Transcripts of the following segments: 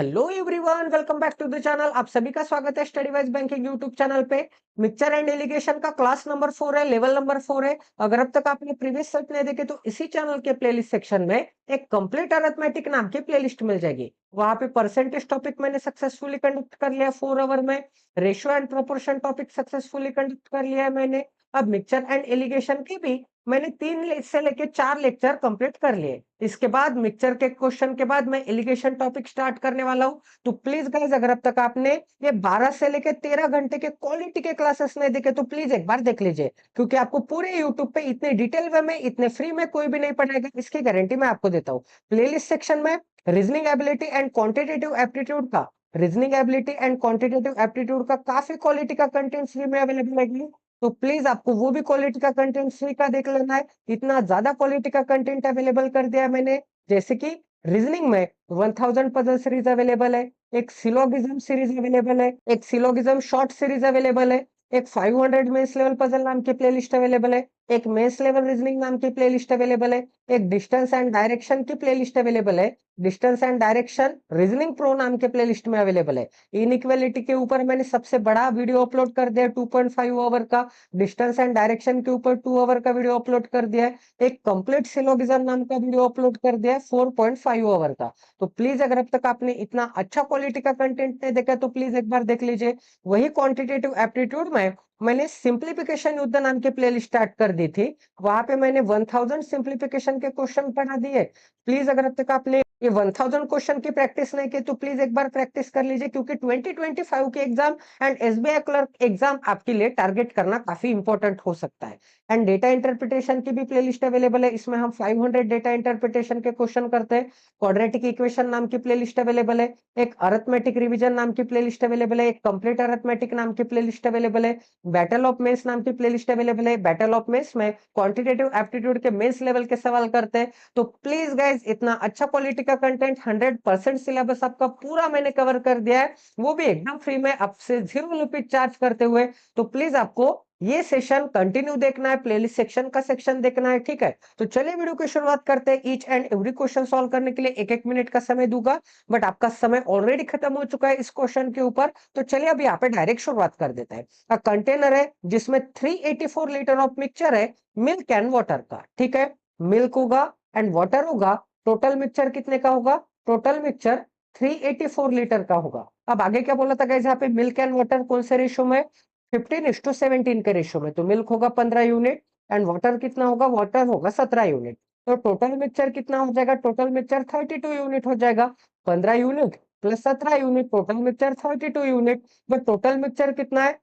Hello everyone, welcome back to the channel. आप सभी का स्वागत है study wise banking YouTube channel पे। मिक्सचर एंड एलिगेशन का क्लास नंबर 4 है, लेवल नंबर 4 है। अगर अब तक आपने प्रीवियस सेट नहीं देखे तो इसी चैनल के प्लेलिस्ट सेक्शन में एक कंप्लीट अरिथमेटिक नाम की प्लेलिस्ट मिल जाएगी। वहां पे परसेंटेज टॉपिक मैंने सक्सेसफुली कंडक्ट कर लिया 4 आवर में। Ratio and proportion topic successfully conduct कर लिया है मैंने। अब मिक्सचर एंड एलिगेशन की भी मैंने 3 से लेके 4 लेक्चर कंप्लीट कर लिए। इसके बाद मिक्सचर के क्वेश्चन के बाद मैं एलिगेशन टॉपिक स्टार्ट करने वाला हूँ। तो प्लीज गाइज, अगर अब तक आपने ये 12 से लेके 13 घंटे के क्वालिटी के क्लासेस नहीं देखे तो प्लीज एक बार देख लीजिए, क्योंकि आपको पूरे यूट्यूब पे इतने डिटेल वे में, इतने फ्री में कोई भी नहीं पढ़ाएगा, इसकी गारंटी मैं आपको देता हूँ। प्लेलिस्ट सेक्शन में reasoning ability and quantitative aptitude का काफी क्वालिटी का कंटेंट फ्री में अवेलेबल है। तो प्लीज आपको वो भी क्वालिटी का कंटेंट फ्री का देख लेना है। इतना ज्यादा क्वालिटी का कंटेंट अवेलेबल कर दिया है मैंने, जैसे कि रीजनिंग में 1000 पजल सीरीज अवेलेबल है, एक सिलोगिज्म सीरीज अवेलेबल है, एक सिलोगिज्म शॉर्ट सीरीज अवेलेबल है, एक 500 मेंस लेवल पजल नाम की प्लेलिस्ट अवेलेबल है, एक मेंस लेवल रीजनिंग नाम की प्लेलिस्ट अवेलेबल है, एक डिस्टेंस एंड डायरेक्शन की प्लेलिस्ट अवेलेबल है, distance and direction reasoning pro नाम के प्लेलिस्ट में अवेलेबल है। इनइक्वालिटी के ऊपर मैंने सबसे बड़ा वीडियो अपलोड कर दिया 2.5 आवर का। डिस्टेंस एंड डायरेक्शन के ऊपर 2 आवर का वीडियो अपलोड कर दिया है। एक कंप्लीट सिलोगिज्म नाम का वीडियो अपलोड कर दिया है 4.5 आवर का। तो प्लीज, अगर अब तक आपने इतना अच्छा क्वालिटी का कंटेंट नहीं देखा तो प्लीज एक बार देख लीजिए। वही क्वांटिटेटिव एप्टीट्यूड में मैंने सिंप्लीफिकेशन युद्ध नाम की प्लेलिस्ट स्टार्ट कर दी थी। वहां पे मैंने 1000 सिंप्लीफिकेशन के क्वेश्चन पढ़ा दिए। प्लीज, अगर अब तक आपने ये 1000 क्वेश्चन की प्रैक्टिस नहीं की तो प्लीज एक बार प्रैक्टिस कर लीजिए, क्योंकि 2025 के exam and SBI clerk exam आपके लिए टारगेट करना काफी इंपॉर्टेंट हो सकता है। एंड डेटा इंटरप्रिटेशन की भी प्लेलिस्ट अवेलेबल है। इसमें हम 500 डेटा इंटरप्रिटेशन के क्वेश्चन करते हैं। क्वाड्रेटिक इक्वेशन नाम की प्लेलिस्ट अवेलेबल है, एक अरिथमेटिक रिवीजन नाम की प्लेलिस्ट अवेलेबल है, एक कंप्लीट अरिथमेटिक नाम की प्लेलिस्ट अवेलेबल है, बैटल ऑफ मेंस नाम की प्लेलिस्ट अवेलेबल है। बैटल ऑफ मेंस में क्वांटिटेटिव एप्टीट्यूड के मेंस लेवल के सवाल करते हैं। तो प्लीज गाइज, इतना अच्छा क्वालिटी का कंटेंट, 100% सिलेबस आपका पूरा मैंने कवर कर दिया है, वो भी एकदम फ्री में, आपसे 0 रुपीज चार्ज करते हुए। तो प्लीज आपको ये सेशन कंटिन्यू देखना है, प्लेलिस्ट सेक्शन का सेक्शन देखना है, ठीक है। तो चलिए वीडियो की शुरुआत करते हैं। Each and every question solve करने के लिए 1-1 मिनट का समय दूंगा, बट आपका समय ऑलरेडी खत्म हो चुका है इस क्वेश्चन के ऊपर। तो चलिए अभी यहाँ पे डायरेक्ट शुरुआत कर देते हैं। कंटेनर है जिसमें 384 लीटर ऑफ मिक्सचर है, मिल्क एंड वाटर का, ठीक है। मिल्क होगा एंड वाटर होगा। टोटल मिक्सचर कितने का होगा? टोटल मिक्सचर 384 लीटर का होगा। अब आगे क्या बोला था गाइस, यहाँ पे मिल्क एंड वाटर कौन से रेशियो में? 15:17 के रेशियो में। तो मिल्क होगा 15 यूनिट एंड वाटर कितना होगा? वाटर होगा 17 यूनिट। तो टोटल मिक्सचर कितना हो जाएगा? टोटल मिक्सचर 32 यूनिट हो जाएगा। 15 unit plus 17 unit, total mixture 32 unit. But total mixture कितना है?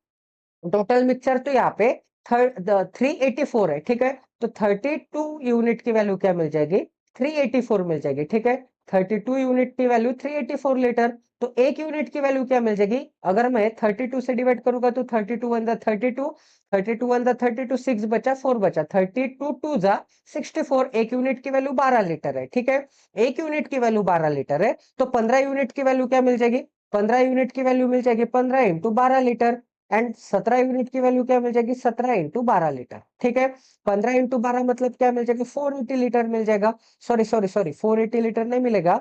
टोटल मिक्सचर तो यहाँ पे 384 है, ठीक है। तो 32 यूनिट की वैल्यू क्या मिल जाएगी? 384 मिल जाएगी, ठीक है। 32 यूनिट की वैल्यू 384 लीटर। तो एक यूनिट की वैल्यू क्या मिल जाएगी? अगर मैं 32 से डिवाइड करूंगा तो 32 वन 32, 32 वन 32, 6 बचा, 4 बचा, 32 टू जा 64। एक यूनिट की वैल्यू 12 लीटर है, ठीक है। एक यूनिट की वैल्यू 12 लीटर है, तो 15 यूनिट की वैल्यू क्या मिल जाएगी? 15 यूनिट की वैल्यू मिल जाएगी 15 इंटू 12 लीटर। एंड 17 यूनिट की वैल्यू क्या मिल जाएगी? 17 इंटू 12 लीटर, ठीक है। 15 इंटू 12 मतलब क्या मिल जाएगा? 480 लीटर मिल जाएगा। सॉरी सॉरी सॉरी, 480 लीटर नहीं मिलेगा।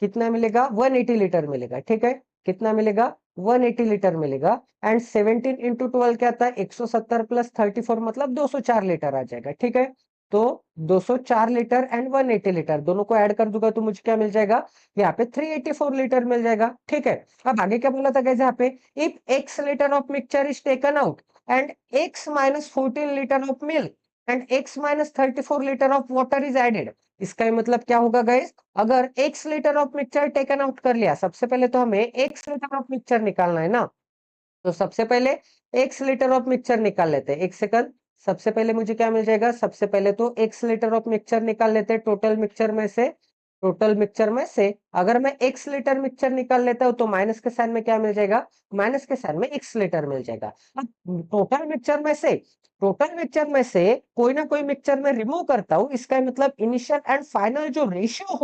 कितना मिलेगा? 180 लीटर मिलेगा, ठीक है। कितना मिलेगा? 180 लीटर मिलेगा। एंड 17 इंटू 12 क्या आता है? 170 प्लस 34 मतलब 204 लीटर आ जाएगा, ठीक है। तो 204 लीटर एंड 180 लीटर दोनों को ऐड कर दूंगा तो मुझे क्या मिल जाएगा? यहाँ पे 384 लीटर मिल जाएगा, ठीक है। अब आगे क्या बोला था गाइस यहाँ पे? If x liter of mixture is taken out and x minus 14 liter of milk and x minus 34 liter of water is added, इसका ही मतलब क्या होगा गाइस? अगर x liter of mixture taken out कर लिया, सबसे पहले तो हमें x liter of mixture निकालना है ना। तो सबसे पहले x लीटर ऑफ मिक्सचर निकाल लेते हैं, एक सेकंड। सबसे पहले मुझे क्या मिल जाएगा? सबसे पहले तो x लीटर ऑफ मिक्सचर निकाल लेते हैं टोटल मिक्सचर में से। टोटल मिक्सचर में से अगर मैं x लीटर मिक्सचर निकाल लेता हूं तो माइनस के साइन में क्या मिल जाएगा? माइनस के साइन में x लीटर मिल जाएगा। अब टोटल मिक्सचर में से कोई ना कोई मिक्सचर में रिमूव करता हूं, इसका मतलब इनिशियल एंड फाइनल जो रेशियो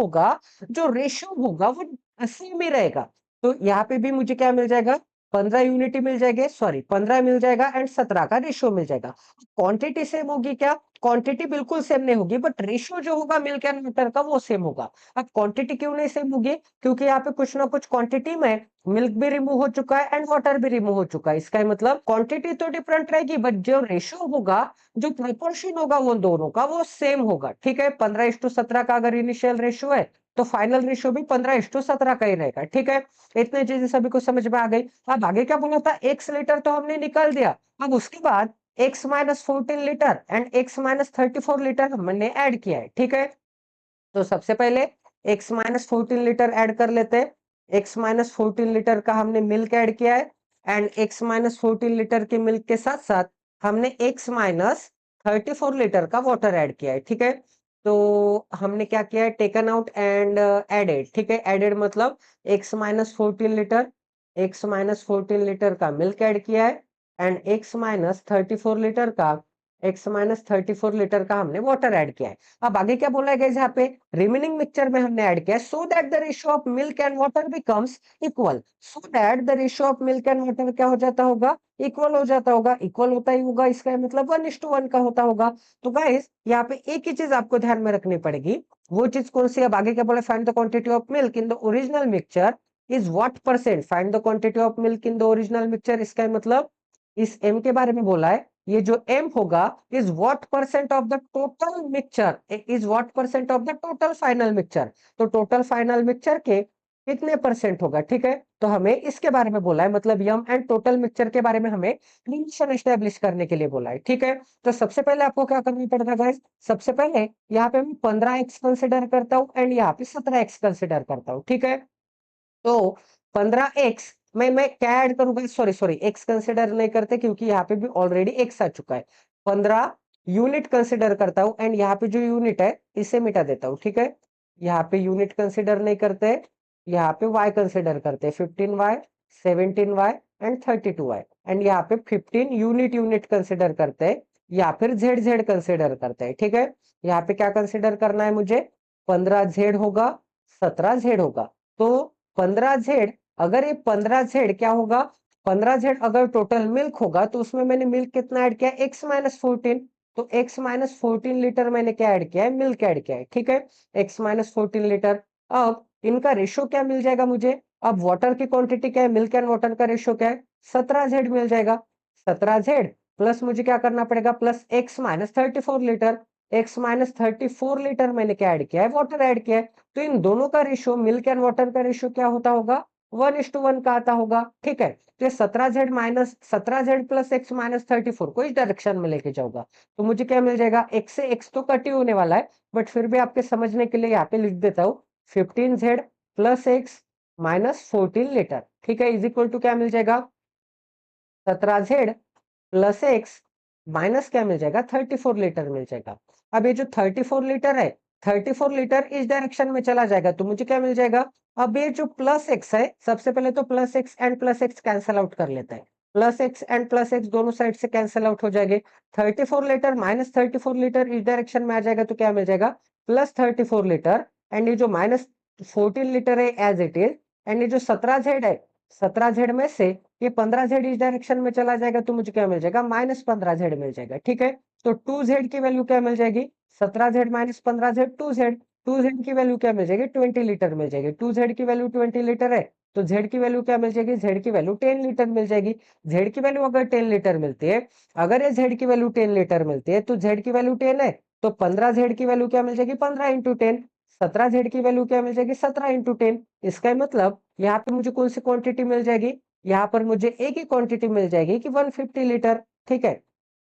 होगा वो सेम ही रहेगा। तो यहाँ पे भी मुझे क्या मिल जाएगा? 15 यूनिटी मिल जाएगी, सॉरी 15 मिल जाएगा एंड 17 का रेशियो मिल जाएगा। क्वांटिटी सेम होगी क्या? क्वांटिटी बिल्कुल सेम नहीं होगी, बट रेशियो जो होगा मिल्क एंड वाटर का वो सेम होगा। अब क्वांटिटी क्यों नहीं सेम होगी? क्योंकि यहाँ पे कुछ ना कुछ क्वांटिटी में मिल्क भी रिमूव हो चुका है एंड वाटर भी रिमूव हो चुका है। इसका मतलब क्वांटिटी तो डिफरेंट रहेगी, बट जो रेशियो होगा, जो प्रोपोर्शन होगा वो दोनों का वो सेम होगा। ठीक है, 15:17 का अगर इनिशियल रेशियो है तो फाइनल रेशियो भी 15:17 का ही रहेगा। ठीक है, इतनी चीजें सभी को समझ में आ गई। अब आगे क्या बोला था? x लीटर तो हमने निकाल दिया। अब उसके बाद x minus 14 litre and x minus 34 litre हमने ऐड किया है। ठीक है, तो सबसे पहले x माइनस 14 लीटर ऐड कर लेते हैं। x माइनस 14 लीटर का हमने मिल्क ऐड किया है एंड x माइनस 14 लीटर के मिल्क के साथ साथ हमने x माइनस 34 लीटर का वाटर ऐड किया है। ठीक है, तो हमने क्या किया है? Taken out and added. ठीक है, एडेड मतलब x minus 14 litre, x minus 14 litre का मिल्क ऐड किया है एंड x माइनस 34 लीटर का x माइनस 34 लीटर का हमने वाटर ऐड किया है। अब आगे क्या बोला गया यहाँ पे? रिमेनिंग मिक्सचर में हमने ऐड किया है so that the ratio of milk and water becomes equal. So that the ratio of milk and water क्या हो जाता होगा? इक्वल हो जाता होगा। इक्वल होता ही होगा, इसका मतलब 1:1 का होता होगा। तो गाइस यहाँ पे एक ही चीज आपको ध्यान में रखनी पड़ेगी। वो चीज कौन सी? अब आगे क्या बोला? Find the quantity of milk in the original mixture is what percent? Find the quantity of milk in the original mixture, इसका मतलब इस m के बारे में बोला है। ये जो m होगा is what percent of the total mixture, is what percent of the total final mixture. तो टोटल फाइनल मिक्सचर के कितने परसेंट होगा? ठीक है, तो हमें इसके बारे में बोला है, मतलब यम एंड टोटल मिक्सचर के बारे में हमें रिलेशन एस्टेब्लिश करने के लिए बोला है। ठीक है, तो सबसे पहले आपको क्या करना पड़ेगा गाइस? सबसे पहले यहाँ पे मैं 15x कंसिडर करता हूँ एंड यहाँ पे 17x कंसिडर करता हूँ। ठीक है, तो 15x में मैं क्या ऐड करूंगा? सॉरी सॉरी, x कंसिडर नहीं करते क्योंकि यहाँ पे भी ऑलरेडी x आ चुका है। 15 यूनिट कंसिडर करता हूं एंड यहाँ पे जो यूनिट है इसे मिटा देता हूँ। ठीक है, यहाँ पे यूनिट कंसिडर नहीं करते, यहाँ पे y कंसिडर करते हैं। 15y, 17y and 32y and यहाँ पे 15 यूनिट यूनिट कंसिडर करते हैं या फिर z z कंसिडर करते हैं। ठीक है, यहाँ पे क्या कंसिडर करना है मुझे? 15z होगा, 17z होगा। तो 15z, अगर ये 15z क्या होगा? 15z अगर टोटल मिल्क होगा तो उसमें मैंने मिल्क कितना ऐड किया? x minus 14। तो x माइनस 14 लीटर मैंने क्या ऐड किया है? मिल्क ऐड किया है। ठीक है, x माइनस 14 लीटर। अब इनका रेशियो क्या मिल जाएगा मुझे? अब वाटर की क्वांटिटी क्या है? मिल्क एंड वाटर का रेशियो क्या है? 17z मिल जाएगा। 17z प्लस मुझे क्या करना पड़ेगा? Plus x minus 34 litre. x minus 34 litre मैंने क्या ऐड किया है? वाटर ऐड किया है। तो इन दोनों का रेशियो, मिल्क एंड वाटर का रेशियो क्या होता होगा? 1:1 का आता होगा। ठीक है, तो ये 17z minus 17z plus x minus 34 को इस डायरेक्शन में लेके जाऊंगा तो मुझे क्या मिल जाएगा? x से x तो कट ही होने वाला है, बट फिर भी आपके समझने के लिए यहाँ पे लिख देता हूँ 15z plus x minus 14 litre. ठीक है, इज इक्वल टू क्या मिल जाएगा? 17z प्लस x माइनस क्या मिल जाएगा? 34 लीटर मिल जाएगा। अब ये जो 34 लीटर है, 34 लीटर इस डायरेक्शन में चला जाएगा तो मुझे क्या मिल जाएगा? अब ये जो प्लस एक्स है, सबसे पहले तो plus x and plus x cancel out कर लेते हैं। Plus x and plus x दोनों साइड से कैंसल आउट हो जाएंगे। 34 लीटर माइनस 34 लीटर इस डायरेक्शन में आ जाएगा तो क्या मिल जाएगा? प्लस 34 लीटर एंड ये जो माइनस 14 लीटर है एज इट इज एंड ये जो 17z है, 17z में से ये 15z इस डायरेक्शन में चला जाएगा तो मुझे क्या मिल जाएगा? माइनस 15z मिल जाएगा। ठीक है, तो 2z की वैल्यू क्या मिल जाएगी? 17z minus 15z 2z। 2z की वैल्यू क्या मिल जाएगी? 20 लीटर मिल जाएगी। 2z की वैल्यू 20 लीटर है तो z की वैल्यू क्या मिल जाएगी? z की वैल्यू 10 लीटर मिल जाएगी। z की वैल्यू अगर 10 लीटर मिलती है, अगर ये z की वैल्यू 10 लीटर मिलती है तो z की वैल्यू 10 है तो 15z की वैल्यू क्या मिल जाएगी? 15 इंटू 10। 17z की वैल्यू क्या मिल जाएगी? 17 इंटू 10। इसका मतलब यहाँ पे मुझे कौन सी क्वांटिटी मिल जाएगी? यहाँ पर मुझे एक ही क्वांटिटी मिल जाएगी कि 150 लीटर। ठीक है,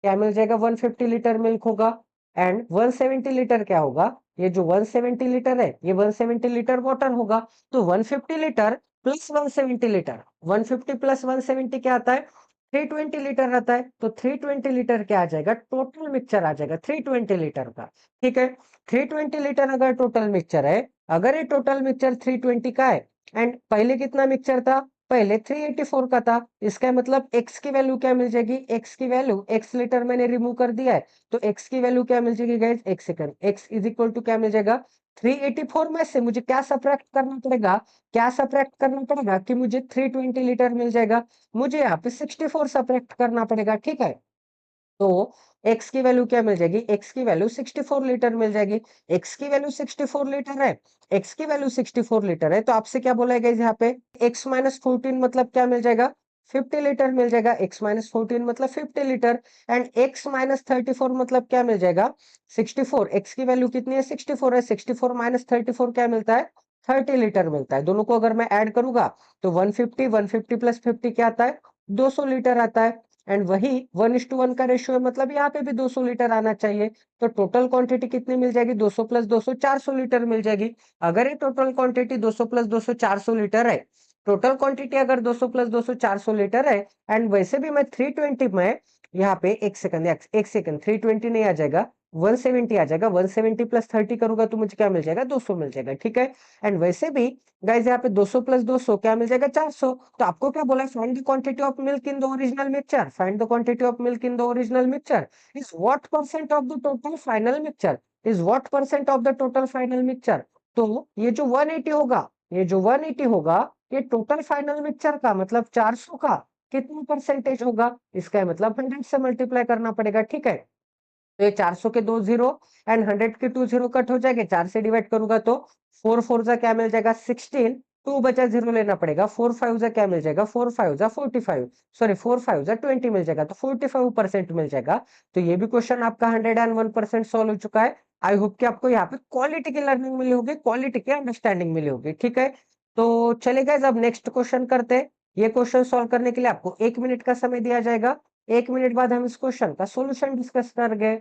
क्या मिल जाएगा? 150 लीटर मिल्क होगा एंड 170 लीटर क्या होगा? ये जो 170 लीटर है ये 170 लीटर वाटर होगा। तो 150 लीटर प्लस 170 लीटर, 150 प्लस 170 क्या आता है? 320 लीटर आता है। तो 320 लीटर क्या आ जाएगा? टोटल मिक्सचर आ जाएगा 320 लीटर का। ठीक है, 320 लीटर अगर टोटल मिक्सचर है, अगर ये टोटल मिक्सचर 320 का है एंड पहले कितना मिक्सचर था? पहले 384 का था, इसका मतलब x की वैल्यू क्या मिल जाएगी, x की वैल्यू, x लीटर मैंने रिमूव कर दिया है, तो x की वैल्यू क्या मिल जाएगी गाइस, एक second, x is equal to क्या मिल जाएगा, 384 में से मुझे क्या सब्ट्रैक्ट करना पड़ेगा, क्या सब्ट्रैक्ट करना पड़ेगा कि मुझे 320 लीटर मिल जाएगा, मुझे यहाँ पे 64 सब्ट्रैक्ट करना पड़ेगा, ठीक है। तो x की वैल्यू क्या मिल जाएगी, x की वैल्यू 64 लीटर मिल जाएगी, x की वैल्यू 64 लीटर है, x की वैल्यू 64 लीटर है, तो आपसे क्या बोला है गाइस यहाँ पे, x माइनस 14 मतलब क्या मिल जाएगा, 50 लीटर मिल जाएगा, x माइनस 14 मतलब 50 लीटर, एंड x माइनस 34 मतलब क्या मिल जाएगा, 64, x की वैल्यू कितनी है, 64 है, 64 माइनस 34 क्या मिलता है, 30 लीटर मिलता है, दोनों को अगर मैं ऐड करूंगा तो 150, 150 प्लस 50 क्या आता है, 200 लीटर आता है, एंड वही 1:1 का रेशियो है, मतलब यहाँ पे भी 200 लीटर आना चाहिए, तो टोटल क्वांटिटी कितनी मिल जाएगी, 200 प्लस 200 400 लीटर मिल जाएगी। अगर ये टोटल क्वांटिटी 200 प्लस 200 400 लीटर है, टोटल क्वांटिटी अगर 200 प्लस 200 400 लीटर है, एंड वैसे भी मैं 320 में यहाँ पे एक सेकंड 320 नहीं आ जाएगा, 170 आ जाएगा, 170 प्लस 30 करूंगा तो मुझे क्या मिल जाएगा, 200 मिल जाएगा, ठीक है। एंड वैसे भी गाइस यहाँ पे 200 प्लस 200 क्या मिल जाएगा, 400, तो आपको क्या बोला है, find the quantity of milk in the original mixture, find the quantity of milk in the original mixture is what percent of the total final mixture, is what percent of the total final mixture, तो ये जो 180 होगा, ये जो 180 होगा, ये total final mixture का मतलब 400 का कितना परसेंटेज होगा, इसका मतलब 100 से मल्टीप्लाई करना पड़ेगा, ठीक है। तो ये 400 के 2 जीरो एंड 100 के 2 जीरो कट हो जाएंगे, 4 से डिवाइड करूंगा तो 4 4 जा क्या मिल जाएगा, 16, 2 बचा 0 लेना पड़ेगा, 4 5 जा क्या मिल जाएगा, 4 5 जा 45, सॉरी 4 5 जा 20 मिल जाएगा, तो 45% मिल जाएगा। तो ये भी क्वेश्चन आपका 101% सॉल्व हो चुका है। आई होप कि आपको यहाँ पे क्वालिटी की लर्निंग मिली होगी, क्वालिटी की अंडरस्टैंडिंग मिली होगी, ठीक है। तो चलेगा, अब नेक्स्ट क्वेश्चन करते हैं। ये क्वेश्चन सॉल्व करने के लिए आपको 1 मिनट का समय दिया जाएगा, 1 मिनट बाद हम इस क्वेश्चन का सोल्यूशन डिस्कस करेंगे।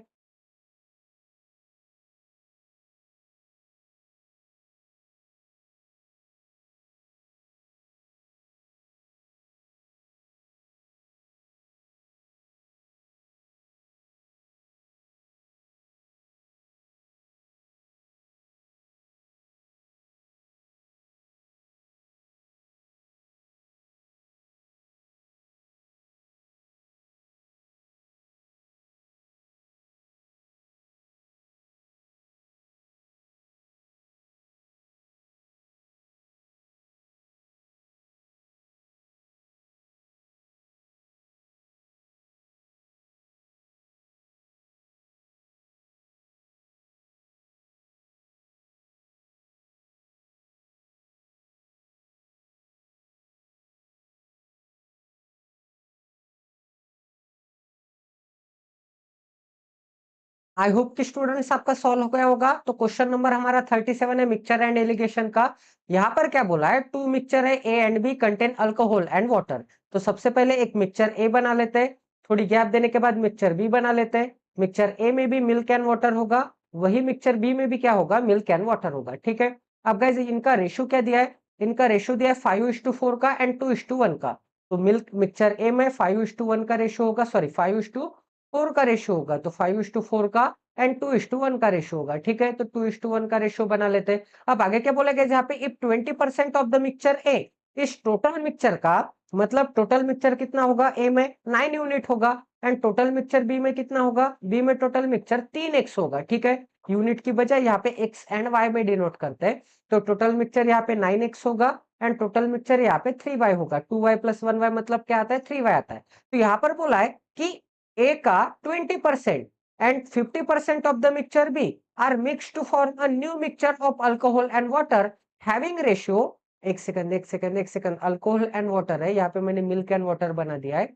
आई होप कि स्टूडेंट्स आपका सॉल्व हो गया होगा। तो क्वेश्चन नंबर हमारा 37 है मिक्सचर एंड एलिगेशन का। यहाँ पर क्या बोला है, टू मिक्सचर है A and B contain alcohol and water. तो सबसे पहले एक मिक्सचर ए बना लेते हैं, थोड़ी गैप देने के बाद मिक्सचर बी बना लेते हैं। मिक्सचर ए में भी मिल्क एंड वाटर होगा, वही मिक्सचर बी में भी क्या होगा, मिल्क एंड वाटर होगा, ठीक है। अब गाइस इनका रेशियो क्या दिया है, इनका रेशियो दिया है 5:4 का एंड 2:1 का। तो मिल्क मिक्सचर ए में 5:1 का रेशियो होगा, सॉरी 5:4 का रेशियो होगा, तो 5:4 का एंड 2:1 का रेशियो होगा, ठीक है। तो 2:1 का रेशियो बना लेते हैं। अब आगे क्या बोला गया यहाँ पे, इफ 20% ऑफ द मिक्सचर ए, इस टोटल मिक्सचर का मतलब टोटल मिक्सचर कितना होगा, ए में 9 यूनिट होगा एंड टोटल मिक्सचर बी में कितना होगा, बी में टोटल मिक्सचर 3x होगा, ठीक है। यूनिट की बजाय यहाँ पे x एंड y में डिनोट करते हैं, तो टोटल मिक्सचर यहाँ पे 9x होगा एंड टोटल मिक्सचर यहाँ पे 3y होगा, 2y प्लस 1y मतलब क्या आता है, 3y आता है। तो यहाँ पर बोला है कि A का 20% and 50% of the mixture B are mixed to form a new mixture of alcohol and water having ratio, एक सेकंड अल्कोहल एंड वाटर है, यहाँ पे मैंने मिल्क एंड वाटर बना दिया है।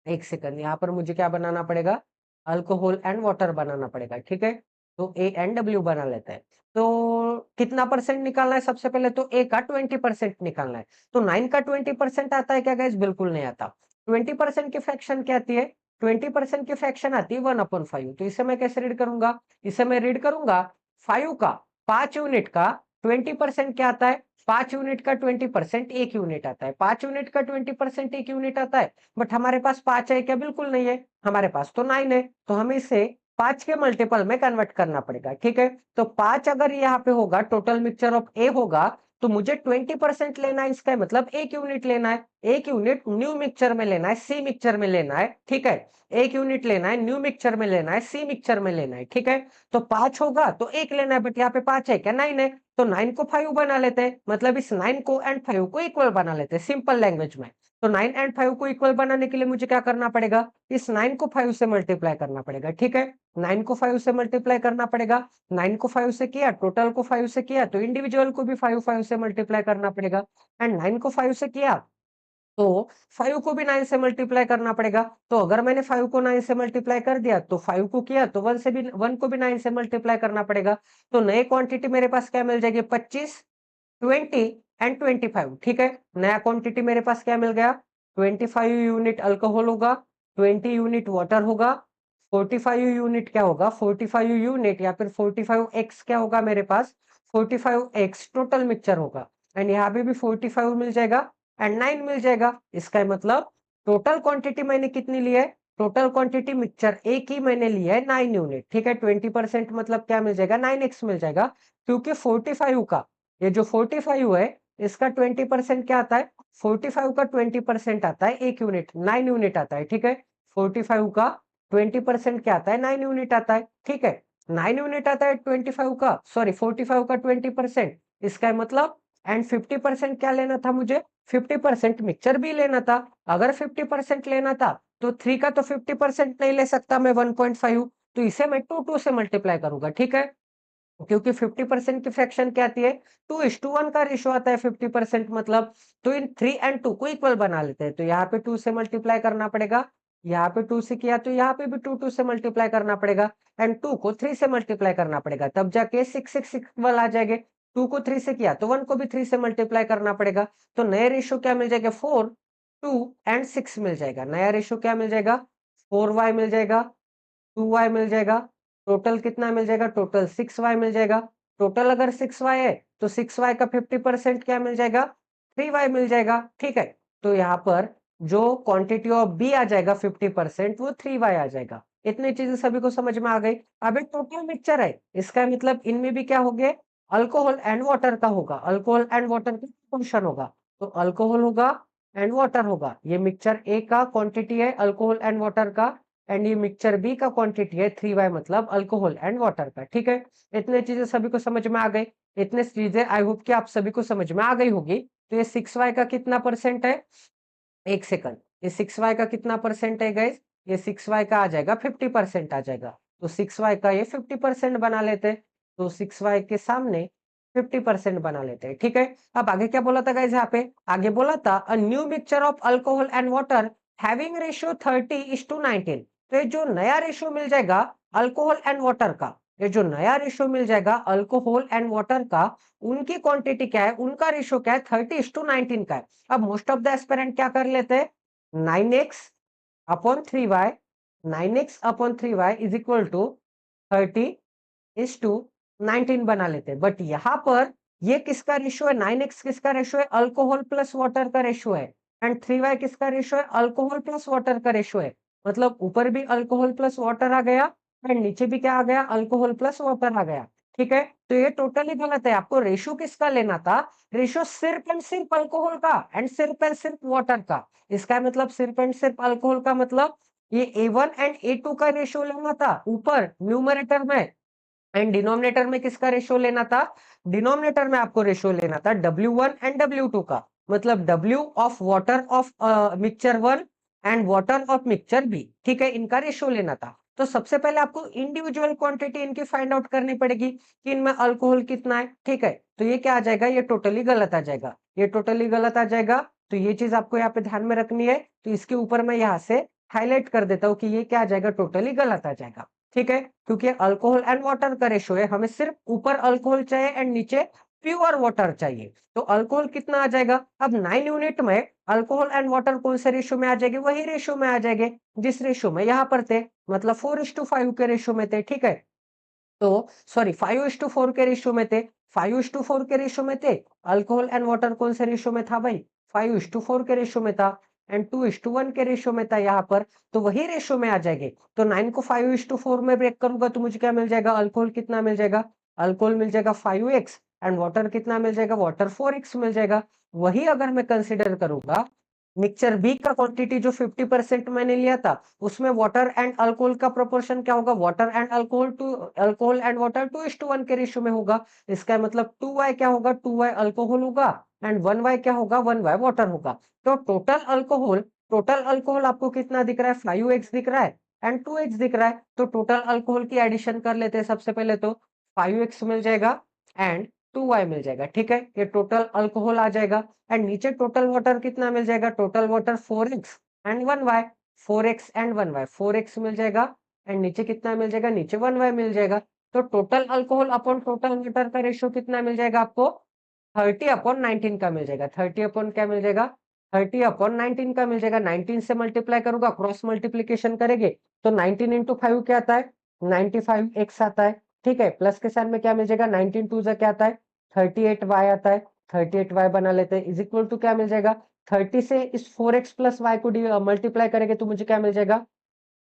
एक सेकंड, यहाँ पर मुझे क्या बनाना पड़ेगा, अल्कोहल एंड वाटर बनाना पड़ेगा, ठीक है। तो ए एंड डब्ल्यू बना लेते हैं। तो कितना परसेंट निकालना है, सबसे पहले तो ए का 20% निकालना है। तो 9 का 20% आता है क्या गाइस, बिल्कुल नहीं आता। 20% की फ्रैक्शन क्या आती है, 20% की फ्रैक्शन आती है 1/5। तो इसे मैं कैसे रीड करूंगा, इसे मैं रीड करूंगा 5 का 5 यूनिट का 20% क्या आता है, 5 यूनिट का 20% 1 यूनिट आता है, 5 यूनिट का 20% 1 यूनिट आता है। बट हमारे पास 5 है क्या, बिल्कुल नहीं है, हमारे पास तो 9 है, तो हमें इसे 5 के मल्टीपल में कन्वर्ट करना पड़ेगा, ठीक है। तो 5 अगर यहाँ पे होगा, टोटल मिक्सचर ऑफ ए होगा, तो मुझे 20% लेना है, इसका मतलब 1 यूनिट लेना है, 1 यूनिट न्यू मिक्सचर में लेना है, सी मिक्सचर में लेना है, ठीक है। 1 यूनिट लेना है, न्यू मिक्सचर में लेना है, सी मिक्सचर में लेना है, ठीक है। तो 5 होगा तो 1 लेना है, बट यहाँ पे 5 है क्या? 9 है, तो 9 को 5 बना लेते हैं, मतलब इस 9 को एंड 5 को इक्वल बना लेते हैं सिंपल लैंग्वेज में। तो 9 एंड 5 को इक्वल बनाने के लिए मुझे क्या करना पड़ेगा? इस 9 को 5 से मल्टीप्लाई करना पड़ेगा, ठीक है। 9 को 5 से मल्टीप्लाई करना पड़ेगा, 9 को 5 से किया, टोटल को 5 से किया, तो इंडिविजुअल को भी 5 से मल्टीप्लाई करना पड़ेगा। एंड 9 को 5 से किया तो 5 को भी 9 से मल्टीप्लाई करना पड़ेगा। तो अगर मैंने 5 को 9 से मल्टीप्लाई कर दिया तो 5 को किया तो 1 को भी 9 से मल्टीप्लाई करना पड़ेगा। तो नई क्वांटिटी मेरे पास क्या मिल जाएगी? 25, 20 एंड 25, ठीक है। नया क्वांटिटी मेरे पास क्या मिल गया? 25 यूनिट अल्कोहल होगा, 20 यूनिट वाटर होगा, 45 यूनिट क्या होगा? 45 यूनिट या फिर 45x क्या होगा मेरे पास? 45x टोटल मिक्सचर होगा। एंड यहाँ पे भी 45 मिल जाएगा एंड 9 मिल जाएगा। इसका मतलब टोटल क्वांटिटी मैंने कितनी ली है? टोटल क्वांटिटी मिक्सचर ए की मैंने ली है 9 यूनिट, ठीक है। 20% मतलब क्या मिल जाएगा? 9x मिल जाएगा, क्योंकि 45 का ये जो 45 है इसका 20% क्या आता है? 45 का 20% आता है 1 यूनिट, 9 यूनिट आता है, ठीक है। 45 का 20% क्या आता है? 9 यूनिट आता है, ठीक है। 9 यूनिट आता है 25 का, सॉरी 45 का 20%। इसका मतलब एंड 50% क्या लेना था मुझे? 50% मिक्सचर भी लेना था। अगर 50% लेना था तो 3 का तो 50% नहीं ले सकता मैं 1.5, तो इसे मैं 2 से मल्टीप्लाई करूंगा, ठीक है। क्योंकि 50% की फ्रैक्शन क्या आती है? 2:1 का रेशियो आता है 50% मतलब। तो इन 3 एंड 2 को इक्वल बना लेते हैं। तो यहाँ पे 2 से मल्टीप्लाई करना पड़ेगा, यहाँ पे 2 से किया तो यहाँ पे भी 2 से मल्टीप्लाई करना पड़ेगा एंड 2 को 3 से मल्टीप्लाई करना पड़ेगा, तब जाके 6 इक्वल आ जाएंगे। 2 को 3 से किया तो 1 को भी 3 से मल्टीप्लाई करना पड़ेगा। तो नया रेशियो क्या मिल जाएगा? 4, 2 एंड 6 मिल जाएगा। नया रेशियो क्या मिल जाएगा? 4y मिल जाएगा, 2y मिल जाएगा, टोटल कितना मिल जाएगा? टोटल 6y मिल जाएगा। टोटल अगर 6y है तो 6y का 50% क्या मिल जाएगा? 3y मिल जाएगा, ठीक है। तो यहाँ पर जो क्वांटिटी ऑफ बी आ जाएगा 50% वो 3y आ जाएगा। इतनी चीजें सभी को समझ में आ गई। अब एक टोटल मिक्सचर है, इसका मतलब इनमें भी क्या हो गया? अल्कोहल एंड वाटर का होगा, अल्कोहल एंड वाटर का फंक्शन होगा। तो अल्कोहल होगा एंड वाटर होगा। ये मिक्सचर ए का क्वांटिटी है अल्कोहल एंड वाटर का, एंड ये मिक्सचर बी का क्वांटिटी है 3y मतलब अल्कोहल एंड वाटर का, ठीक है। इतने चीजें सभी को समझ में आ गई। इतने चीजें आई होप कि आप सभी को समझ में आ गई होगी। तो ये 6y का कितना परसेंट है? एक सेकंड, ये 6y का कितना परसेंट है गाइस? ये 6y का आ जाएगा 50% आ जाएगा। तो 6y का ये 50% बना लेते हैं। तो 6y के सामने 50% बना लेते हैं, ठीक है। अब आगे क्या बोला था गाइस? यहाँ पे आगे बोला था a new mixture of alcohol and water having ratio 30:19। तो ये जो नया रेशियो मिल जाएगा अल्कोहल एंड वाटर का, ये जो नया रेशियो मिल जाएगा अल्कोहल एंड वाटर का, उनकी क्वांटिटी क्या है? उनका रेशियो क्या है? 30:19 का है। अब मोस्ट ऑफ द एस्पिरेंट क्या कर लेते हैं? 9x upon 3y, 9x upon 3y is equal to 30:19 बना लेते हैं। बट यहाँ पर ये किसका रेशियो है? 9x किसका रेशियो है? अल्कोहल प्लस वाटर का रेशियो है। एंड 3y किसका रेशियो है? अल्कोहल प्लस वाटर का रेशियो है। मतलब ऊपर भी अल्कोहल प्लस वाटर आ गया एंड नीचे भी क्या आ गया? अल्कोहल प्लस वाटर आ गया, ठीक है। तो ये टोटली गलत है। आपको रेशियो किसका लेना था? रेशियो सिर्फ एंड सिर्फ अल्कोहल का एंड सिर्फ वाटर का। इसका मतलब सिर्फ एंड सिर्फ अल्कोहल का मतलब ये A1 एंड A2 का रेशियो लेना था ऊपर न्यूमरेटर में, एंड डिनोमिनेटर में किसका रेशियो लेना था? डिनोमिनेटर में आपको रेशियो लेना था W1 एंड W2 का, मतलब W of water of mixture 1 and water of mixture B, ठीक है। इनका रेशियो लेना था। तो सबसे पहले आपको इंडिविजुअल क्वांटिटी इनकी फाइंड आउट करनी पड़ेगी कि इनमें अल्कोहल कितना है, ठीक है। तो ये क्या आ जाएगा? ये टोटली गलत आ जाएगा, ये टोटली गलत आ जाएगा। तो ये चीज आपको यहाँ पे ध्यान में रखनी है। तो इसके ऊपर मैं यहाँ से हाईलाइट कर देता हूँ कि ये क्या आ जाएगा? टोटली गलत आ जाएगा, ठीक है। क्योंकि अल्कोहल एंड वाटर का रेशियो है, हमें सिर्फ ऊपर अल्कोहल चाहिए एंड नीचे प्योर वाटर चाहिए। तो अल्कोहल कितना आ जाएगा? अब 9 यूनिट में अल्कोहल एंड वाटर कौन से रेशियो में आ जाएंगे? वही रेशियो में आ जाएंगे जिस रेशियो में यहाँ पर थे, मतलब 4:5 के रेशियो में थे, ठीक है। तो सॉरी 5:4 के रेशियो में थे, 5:4 के रेशियो में थे। अल्कोहल एंड वाटर कौन से रेशियो में था भाई? 5:4 के रेशियो में था एंड 2:1 के रेशियो में था यहाँ पर। तो वही रेशियो में आ जाएंगे। तो 9 को 5:4 में ब्रेक करूंगा तो मुझे क्या मिल जाएगा? अल्कोहल कितना मिल जाएगा? अल्कोहल मिल जाएगा 5x एंड वाटर कितना मिल जाएगा, वाटर 4x मिल जाएगा। वही अगर मैं कंसिडर करूंगा मिक्सचर बी का क्वांटिटी जो 50% मैंने लिया था, उसमें वाटर एंड अल्कोहल का प्रोपोर्शन क्या होगा, water and alcohol and water 2:1 के रेशियो में होगा। इसका मतलब 2y क्या होगा, 2y अल्कोहल होगा एंड 1y क्या होगा, 1y वाटर होगा। तो टोटल अल्कोहल आपको कितना दिख रहा है, 5x दिख रहा है एंड 2x दिख रहा है। तो टोटल अल्कोहल की एडिशन कर लेते हैं सबसे पहले। तो 5x मिल जाएगा एंड 2y मिल जाएगा, ठीक है, ये टोटल अल्कोहल आ जाएगा। एंड नीचे टोटल वाटर कितना मिल जाएगा, total water 4x and 1y, 4x and 1y, 4x मिल जाएगा एंड नीचे कितना मिल जाएगा, नीचे 1y मिल जाएगा। तो total alcohol upon total water का रेशियो कितना मिल जाएगा आपको, 30/19 का मिल जाएगा। 30 अपॉन क्या मिल जाएगा, 30/19 का मिल जाएगा। 19 से मल्टीप्लाई करूंगा, क्रॉस मल्टीप्लीकेशन करेंगे तो 19 इंटू 5 क्या आता है, 95x आता है, ठीक है। प्लस के साथ में क्या मिल जाएगा, 19 2 जा क्या आता है, 38y आता है। 38y बना लेते हैं, इज इक्वल टू क्या मिल जाएगा, 30 से इस 4x प्लस y को मल्टीप्लाई करेंगे तो मुझे क्या मिल जाएगा,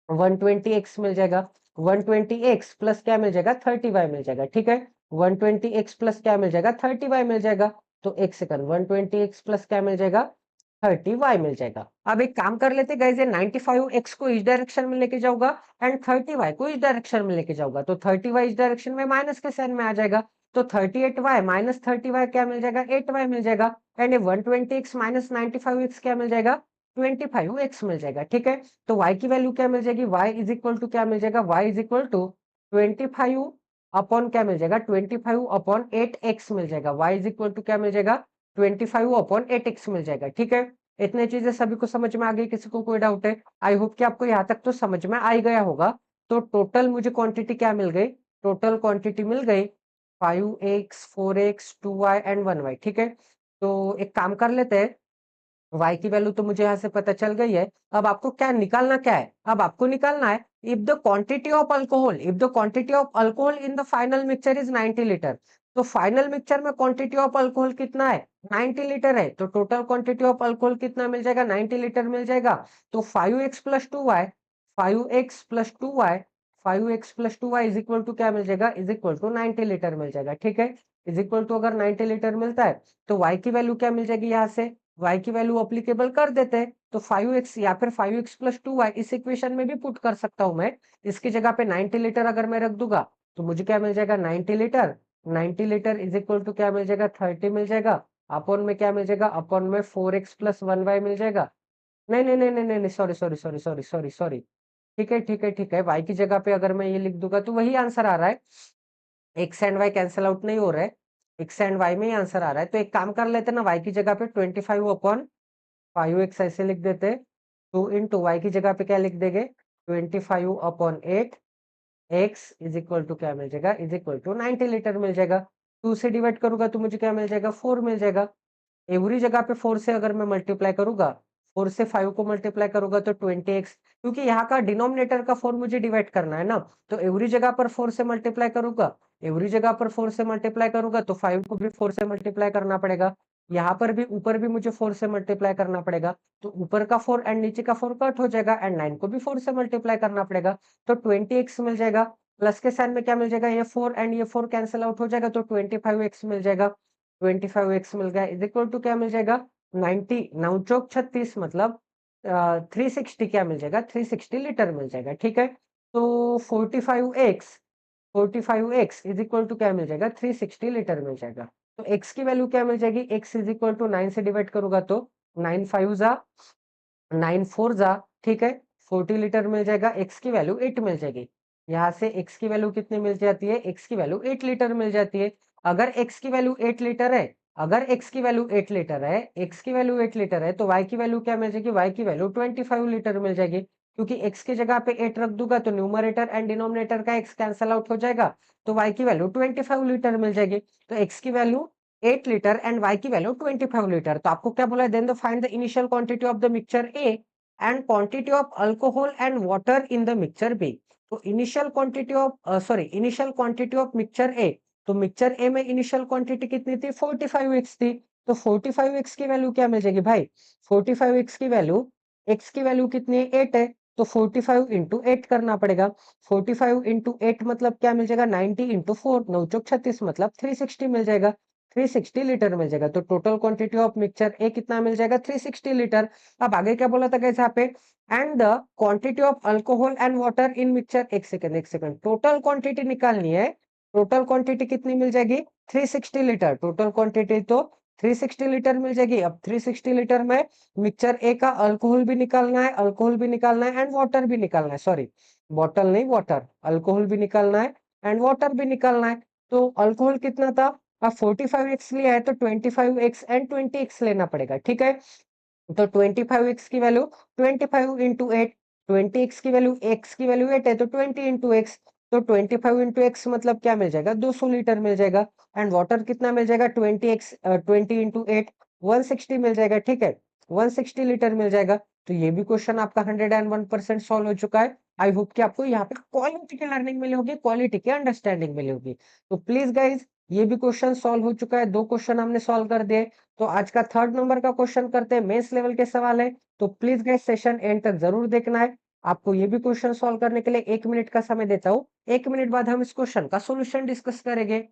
120x मिल जाएगा। 120x प्लस क्या मिल जाएगा, 30y मिल जाएगा, ठीक है। 120x प्लस क्या मिल जाएगा, 30y मिल जाएगा। तो एक सेकंड, 120x प्लस क्या मिल जाएगा, 30y मिल जाएगा। अब एक काम कर लेते गाइस, ये 95x को इस डायरेक्शन में लेके जाऊंगा एंड 30y को इस डायरेक्शन में लेके जाऊंगा। तो 30y इस डायरेक्शन में माइनस के साइन में आ जाएगा। तो 38y माइनस 30y क्या मिल जाएगा, 8y मिल जाएगा। एंड ये 120x माइनस 95x क्या मिल जाएगा, 25x मिल जाएगा, ठीक है। तो y की वैल्यू क्या मिल जाएगी, y इज इक्वल टू क्या मिल जाएगा, y is equal to 25 upon क्या मिल जाएगा, 25 अपॉन 8x मिल जाएगा। y इज इक्वल टू क्या मिल जाएगा, 25 अपॉन 8x मिल जाएगा, ठीक है। इतने चीजें सभी को समझ में आ गई, किसी को कोई डाउट है? आई होप कि आपको यहाँ तक तो समझ में आ ही गया होगा। तो टोटल मुझे क्वांटिटी क्या मिल गई, टोटल क्वांटिटी मिल गई 5x 4x 2y and 1y, ठीक है। तो एक काम कर लेते हैं, y की वैल्यू तो मुझे यहाँ से पता चल गई है। अब आपको क्या निकालना, क्या है, अब आपको निकालना है if the quantity of alcohol in the final mixture is 90 litre. तो फाइनल मिक्सचर में क्वांटिटी ऑफ अल्कोहल कितना है, 90 लीटर है। तो टोटल क्वांटिटी ऑफ अल्कोहल कितना मिल जाएगा, 90 लीटर मिल जाएगा। तो 5x plus 2y, 5x plus 2y, 5x plus 2y is equal to क्या मिल जाएगा, इज इक्वल टू 90 लीटर मिल जाएगा, ठीक है। इज इक्वल टू अगर 90 लीटर मिलता है तो y की वैल्यू क्या मिल जाएगी, यहाँ से y की वैल्यू अप्लीकेबल कर देते हैं। तो 5x या फिर 5x प्लस 2y इस इक्वेशन में भी पुट कर सकता हूं मैं। इसकी जगह पे 90 लीटर अगर मैं रख दूंगा तो मुझे क्या मिल जाएगा, 90 litre, 90 litre is equal to क्या मिल जाएगा, 30 मिल जाएगा। अपॉन में क्या मिल जाएगा, अपॉन में 4x प्लस 1y मिल जाएगा। नहीं नहीं नहीं नहीं नहीं, sorry sorry sorry sorry sorry sorry, ठीक है ठीक है ठीक है। y की जगह पे अगर मैं ये लिख दूंगा तो वही आंसर आ रहा है, X and Y cancel out नहीं हो रहा है, एक्स एंड वाई में ही आंसर आ रहा है। तो एक काम कर लेते हैं ना, वाई की जगह पे 25 अपॉन 5x ऐसे लिख देते, 2 इंटू वाई की जगह पे क्या लिख देंगे, 25 upon 8 x is equal to क्या मिल जाएगा, इज इक्वल टू 90 लीटर मिल जाएगा। 2 से डिवाइड करूंगा तो मुझे क्या मिल जाएगा, 4 मिल जाएगा। एवरी जगह पे 4 से अगर मैं मल्टीप्लाई करूंगा, 4 से 5 को मल्टीप्लाई करूंगा तो 20x, क्योंकि यहाँ का डिनोमिनेटर का 4 मुझे डिवाइड करना है ना। तो एवरी जगह पर 4 से मल्टीप्लाई करूंगा, एवरी जगह पर 4 से मल्टीप्लाई करूंगा तो 5 को भी 4 से मल्टीप्लाई करना पड़ेगा। यहाँ पर भी ऊपर भी मुझे 4 से मल्टीप्लाई करना पड़ेगा। तो ऊपर का 4 एंड नीचे का 4 कट हो जाएगा एंड 9 को भी 4 से मल्टीप्लाई करना पड़ेगा। तो 20x मिल जाएगा। प्लस के साइन में क्या मिल जाएगा, ये 4 एंड ये 4 कैंसिल आउट हो जाएगा तो 25x मिल जाएगा। 25x मिल गया इज इक्वल टू क्या मिल जाएगा, 90 9 चौक 36 मतलब 360 क्या मिल जाएगा, 360 लीटर मिल जाएगा, ठीक है। तो 45x इज इक्वल टू क्या मिल जाएगा, 360 लीटर मिल जाएगा। तो x की वैल्यू क्या मिल जाएगी, x इज इक्वल टू 9 से डिवाइड करूंगा तो 9 5 जा 9 4 जा, ठीक है, 40 लीटर मिल जाएगा। x की वैल्यू 8 मिल जाएगी। यहाँ से x की वैल्यू कितनी मिल जाती है, x की वैल्यू 8 लीटर मिल जाती है। अगर x की वैल्यू 8 लीटर है, अगर x की वैल्यू 8 लीटर है, x की वैल्यू 8 लीटर है तो y की वैल्यू क्या मिल जाएगी, y की वैल्यू 25 लीटर मिल जाएगी। क्योंकि x की जगह पे 8 रख दूंगा तो न्यूमरेटर एंड डिनोमिनेटर का x कैंसल आउट हो जाएगा, तो y की वैल्यू 25 लीटर मिल जाएगी। तो x की वैल्यू 8 लीटर एंड y की वैल्यू 25 लीटर। तो आपको क्या बोला है, then the find the initial quantity of the mixture A and quantity of alcohol and water in the mixture B। तो initial quantity of initial quantity of mixture A, तो mixture A में initial quantity कितनी थी, 45x थी। तो 45x की value क्या मिल जाएगी भाई, 45x की वैल्यू, x की वैल्यू कितनी है, 8 है। तो 45 इंटू 8 करना पड़ेगा। 45 इंटू 8 मतलब क्या मिल जाएगा, 90 इंटू 4, 9 चौक 36 मतलब 360 मिल जाएगा। 360 लीटर मिल जाएगा। तो टोटल क्वांटिटी ऑफ मिक्सचर ए कितना मिल जाएगा, 360 लीटर। अब आगे क्या बोला था गाइस यहाँ पे, and the quantity of alcohol and water in mixture. एक सेकंड, टोटल क्वांटिटी निकालनी है। टोटल क्वांटिटी कितनी मिल जाएगी, 360 लीटर। टोटल क्वांटिटी तो 360 लीटर मिल जाएगी। अब 360 लीटर में मिक्सचर ए का अल्कोहल भी निकालना है, एंड वाटर भी निकालना है। सॉरी, बॉटल नहीं, वाटर। अल्कोहल भी निकालना है एंड वाटर भी निकालना है। तो अल्कोहल कितना था, अब 45x लिया है तो 25x एंड 20x लेना पड़ेगा। ठीक है, तो 25x की वैल्यू 25 इंटू 8, 20x की वैल्यू, x की वैल्यू 8 है तो 20 इंटू एक्स। तो 25 इंटू एक्स मतलब क्या मिल जाएगा, 200 लीटर मिल जाएगा। एंड वाटर कितना मिल जाएगा, 20 इंटू 8, 160 मिल जाएगा। ठीक है, 160 लीटर मिल जाएगा। तो ये भी क्वेश्चन आपका 101% सॉल्व हो चुका है। आई होप कि आपको यहाँ पे क्वालिटी की लर्निंग मिली होगी, क्वालिटी की अंडरस्टैंडिंग मिली होगी। तो प्लीज गाइज, ये भी क्वेश्चन सॉल्व हो चुका है। 2 क्वेश्चन हमने सॉल्व कर दिए। तो आज का 3rd नंबर का क्वेश्चन करते हैं, मेंस लेवल के सवाल है। तो प्लीज गाइस सेशन एंड तक जरूर देखना है। आपको ये भी क्वेश्चन सॉल्व करने के लिए 1 मिनट का समय देता हूँ। 1 मिनट बाद हम इस क्वेश्चन का सॉल्यूशन डिस्कस करेंगे।